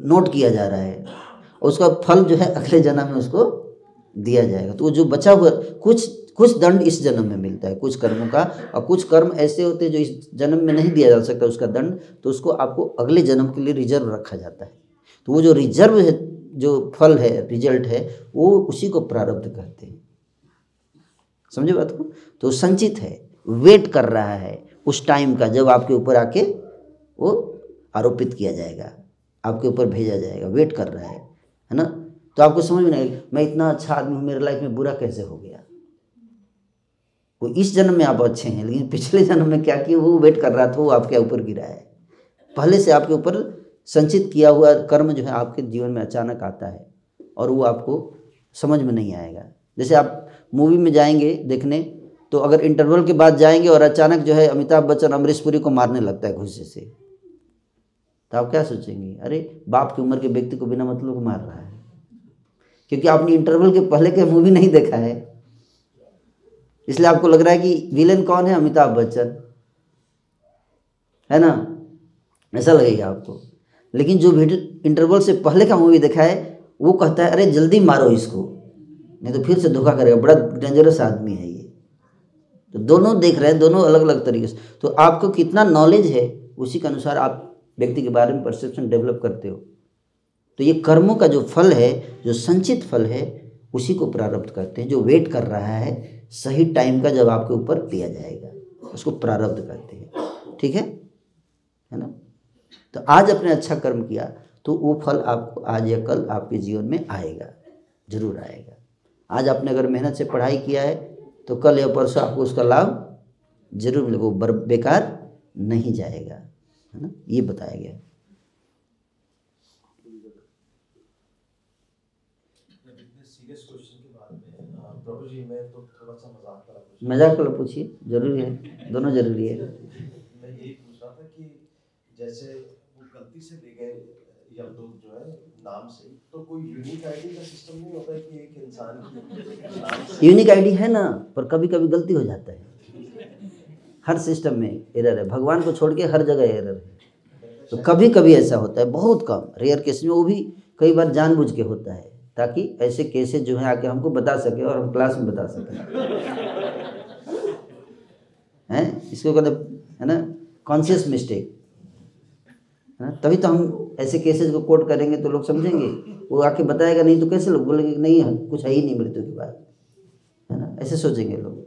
नोट किया जा रहा है, उसका फल जो है अगले जन्म में उसको दिया जाएगा। तो वो जो बचा हुआ कुछ दंड इस जन्म में मिलता है, कुछ कर्मों का। और कुछ कर्म ऐसे होते हैं जो इस जन्म में नहीं दिया जा सकता उसका दंड, तो उसको आपको अगले जन्म के लिए रिजर्व रखा जाता है। तो वो जो रिजर्व है, जो फल है, रिजल्ट है, वो उसी को प्रारब्ध कहते हैं। समझे बात को? तो संचित है, वेट कर रहा है उस टाइम का जब आपके ऊपर आके वो आरोपित किया जाएगा, आपके ऊपर भेजा जाएगा, वेट कर रहा है ना। तो आपको समझ में नहीं, मैं इतना अच्छा आदमी हूँ, मेरे लाइफ में बुरा कैसे हो गया? वो इस जन्म में आप अच्छे हैं, लेकिन पिछले जन्म में क्या किया, वो वेट कर रहा था, वो आपके ऊपर गिरा है। पहले से आपके ऊपर संचित किया हुआ कर्म जो है आपके जीवन में अचानक आता है और वो आपको समझ में नहीं आएगा। जैसे आप मूवी में जाएंगे देखने, तो अगर इंटरवल के बाद जाएंगे और अचानक जो है अमिताभ बच्चन अमरीश पुरी को मारने लगता है घुस्से से, तो आप क्या सोचेंगे? अरे बाप की उम्र के व्यक्ति को बिना मतलब को मार रहा है, क्योंकि आपने इंटरवल के पहले के मूवी नहीं देखा है, इसलिए आपको लग रहा है कि विलेन कौन है? अमिताभ बच्चन है ना, ऐसा लगेगा आपको। लेकिन जो इंटरवल से पहले का मूवी देखा है वो कहता है अरे जल्दी मारो इसको, नहीं तो फिर से धोखा करेगा, बड़ा डेंजरस आदमी है ये। तो दोनों देख रहे हैं, दोनों अलग अलग तरीके से। तो आपको कितना नॉलेज है उसी के अनुसार आप व्यक्ति के बारे में परसेप्शन डेवलप करते हो। तो ये कर्मों का जो फल है, जो संचित फल है, उसी को प्रारब्ध करते हैं। जो वेट कर रहा है सही टाइम का जब आपके ऊपर दिया जाएगा, उसको प्रारब्ध करते हैं। ठीक है ना? तो आज आपने अच्छा कर्म किया तो वो फल आपको आज या कल आपके जीवन में आएगा, जरूर आएगा। आज आपने अगर मेहनत से पढ़ाई किया है तो कल या परसों आपको उसका लाभ जरूर मिलेगा, वो बेकार नहीं जाएगा, है ना। ये बताया गया। सीरियस क्वेश्चन के बाद में प्रभु जी, मैं तो थोड़ा सा मजाक वाला पूछिए, जरूरी है, दोनों जरूरी है। मैं यही पूछ रहा था कि जैसे वो गलती से ले गए या लोग जो है नाम से, तो कोई यूनिक आईडी का सिस्टम नहीं होता है कि एक इंसान की नाम से? यूनिक आईडी है ना, पर कभी कभी गलती हो जाता है। हर सिस्टम में एरर है, भगवान को छोड़ के हर जगह एरर है। तो कभी कभी ऐसा होता है, बहुत कम रेयर केस में, वो भी कई बार जानबूझ के होता है, ताकि ऐसे केसेस जो है आके हमको बता सके और हम क्लास में बता सकें, हैं। इसको कहते है ना कॉन्शियस मिस्टेक, है ना। तभी तो हम ऐसे केसेस को कोट करेंगे तो लोग समझेंगे, वो आके बताएगा नहीं तो कैसे लोग बोलेंगे कि नहीं कुछ है ही नहीं मृत्यु के बाद, है ना, ऐसे सोचेंगे लोग।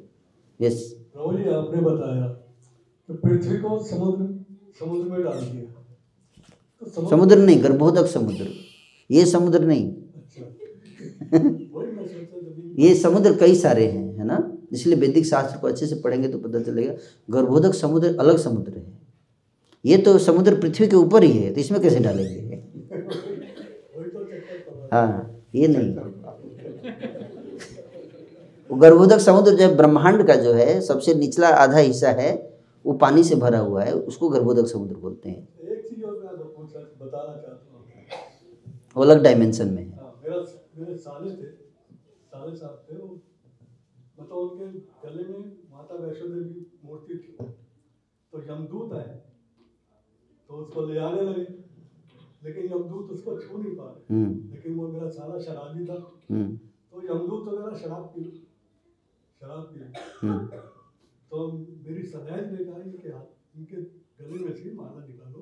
यस प्रभु जी, आपने बताया कि पृथ्वी को समुद्र में डाल दिया, तो समुद्र नहीं, गर्भोदक समुद्र, ये समुद्र नहीं। वही मैं सोचा जब ये समुद्र कई सारे हैं, है ना। इसलिए वैदिक शास्त्र को अच्छे से पढ़ेंगे तो पता चलेगा गर्भोदक समुद्र अलग समुद्र है। ये तो समुद्र पृथ्वी के ऊपर ही है, तो इसमें कैसे डालेंगे? हाँ, ये नहीं। वो गर्भोदक समुद्र जो है ब्रह्मांड का जो है सबसे निचला आधा हिस्सा है, वो पानी से भरा हुआ है, उसको गर्भोदक समुद्र बोलते हैं। एक चीज और मैं बताना चाहता हूँ, वो अलग डायमेंशन में है। मेरे साले थे, साले साहब थे, वो मतलब उनके गले में माता वैष्णो देवी मूर्ति थी, तो यमदूत आए तो उसको ले आने लगे, लेकिन यमदूत उसको छू नहीं पा रहे, लेकिन वो मेरा साला शराबी था, तो यमदूत वगैरह शराब पी। तो मेरी सदैव ने कहा इनके हाथ इनके गले में से माला निकालो।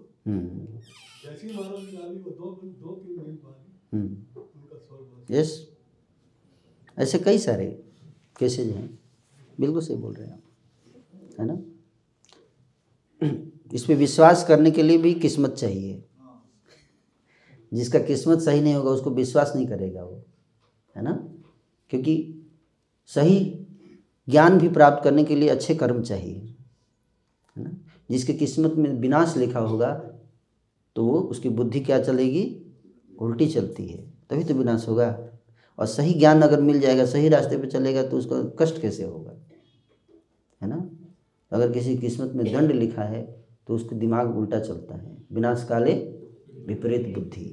जैसी माला निकाली वो 2-3 मिनट बाद उनका स्वर्ग। यस, ऐसे कई सारे केसेज हैं, बिल्कुल सही बोल रहे हैं आप, है ना। इस पे विश्वास करने के लिए भी किस्मत चाहिए। जिसका किस्मत सही नहीं होगा उसको विश्वास नहीं करेगा वो, है ना। क्योंकि सही ज्ञान भी प्राप्त करने के लिए अच्छे कर्म चाहिए, है ना। जिसके किस्मत में विनाश लिखा होगा तो वो उसकी बुद्धि क्या चलेगी, उल्टी चलती है, तभी तो विनाश होगा। और सही ज्ञान अगर मिल जाएगा, सही रास्ते पे चलेगा तो उसको कष्ट कैसे होगा, है ना। अगर किसी किस्मत में दंड लिखा है तो उसको दिमाग उल्टा चलता है, विनाश काले विपरीत बुद्धि,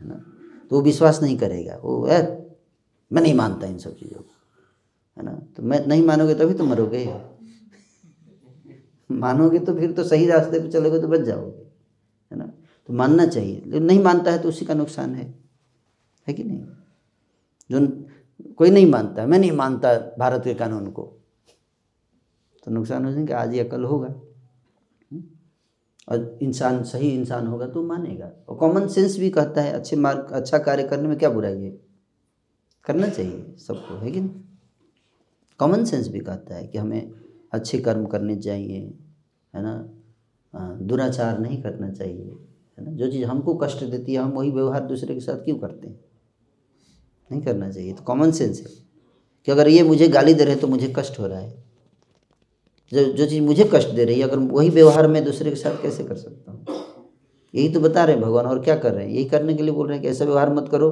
है ना। तो वो विश्वास नहीं करेगा, वो यार मैं नहीं मानता इन सब चीज़ों को, है ना। तो मैं नहीं मानोगे तभी तो मरोगे, मानोगे तो फिर तो सही रास्ते पे चलोगे तो बच जाओगे, है ना। तो मानना चाहिए, लेकिन नहीं मानता है तो उसी का नुकसान है कि नहीं। जो कोई नहीं मानता, मैं नहीं मानता भारत के कानून को, तो नुकसान हो जाएगा, आज या कल होगा। और इंसान सही इंसान होगा तो मानेगा। और कॉमन सेंस भी कहता है अच्छा कार्य करने में क्या बुराई है, करना चाहिए सबको, है कि नहीं। कॉमन सेंस भी कहता है कि हमें अच्छे कर्म करने चाहिए, है ना, दुराचार नहीं करना चाहिए, है ना। जो चीज़ हमको कष्ट देती है हम वही व्यवहार दूसरे के साथ क्यों करते हैं, नहीं करना चाहिए। तो कॉमन सेंस है कि अगर ये मुझे गाली दे रहे हैं तो मुझे कष्ट हो रहा है, जो चीज़ मुझे कष्ट दे रही है अगर वही व्यवहार मैं दूसरे के साथ कैसे कर सकता हूँ। यही तो बता रहे हैं भगवान, और क्या कर रहे हैं, यही करने के लिए बोल रहे हैं कि ऐसा व्यवहार मत करो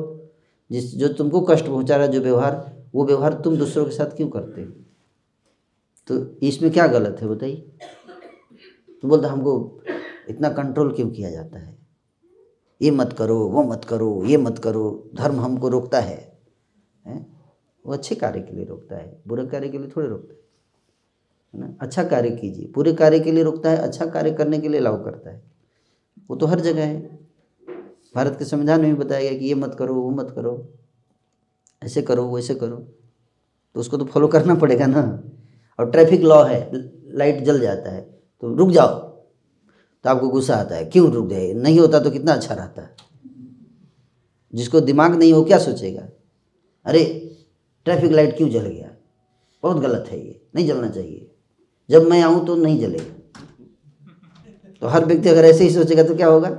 जो तुमको कष्ट पहुँचा रहा है, जो व्यवहार, वो व्यवहार तुम दूसरों के साथ क्यों करते हो। तो इसमें क्या गलत है बताइए। तो बोलते हमको इतना कंट्रोल क्यों किया जाता है, ये मत करो, वो मत करो, ये मत करो, धर्म हमको रोकता है। वो अच्छे कार्य के लिए रोकता है, बुरे कार्य के लिए थोड़े रोकता है ना। अच्छा कार्य कीजिए, पूरे कार्य के लिए रोकता है, अच्छा कार्य करने के लिए अलाउ करता है। वो तो हर जगह है, भारत के संविधान में भी बताया गया कि ये मत करो, वो मत करो, ऐसे करो, वैसे करो, तो उसको तो फॉलो करना पड़ेगा ना। और ट्रैफिक लॉ है, लाइट जल जाता है तो रुक जाओ, तो आपको गुस्सा आता है, क्यों रुक जाए, नहीं होता तो कितना अच्छा रहता है। जिसको दिमाग नहीं हो क्या सोचेगा, अरे ट्रैफिक लाइट क्यों जल गया, बहुत गलत है, ये नहीं जलना चाहिए, जब मैं आऊँ तो नहीं जलेगा। तो हर व्यक्ति अगर ऐसे ही सोचेगा तो क्या होगा,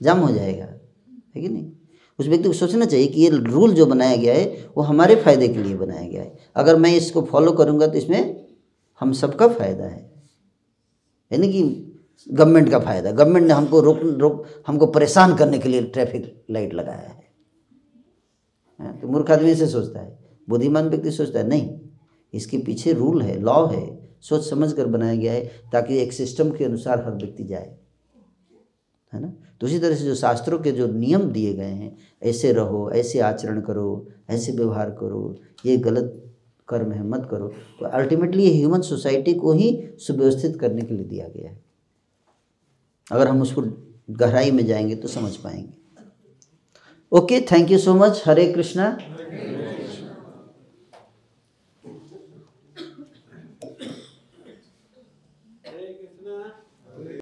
जाम हो जाएगा, है कि नहीं। उस व्यक्ति को सोचना चाहिए कि ये रूल जो बनाया गया है वो हमारे फ़ायदे के लिए बनाया गया है, अगर मैं इसको फॉलो करूँगा तो इसमें हम सबका फ़ायदा है, यानी कि गवर्नमेंट का फ़ायदा। गवर्नमेंट ने हमको हमको परेशान करने के लिए ट्रैफिक लाइट लगाया है। तो मूर्ख आदमी ऐसे सोचता है, बुद्धिमान व्यक्ति सोचता है नहीं, इसके पीछे रूल है, लॉ है, सोच समझ कर बनाया गया है ताकि एक सिस्टम के अनुसार हर व्यक्ति जाए, है ना। तो उसी तरह से जो शास्त्रों के जो नियम दिए गए हैं, ऐसे रहो, ऐसे आचरण करो, ऐसे व्यवहार करो, ये गलत कर्म है मत करो, तो अल्टीमेटली ये ह्यूमन सोसाइटी को ही सुव्यवस्थित करने के लिए दिया गया है। अगर हम उसको गहराई में जाएंगे तो समझ पाएंगे। Okay, thank you so much. Hare Krishna.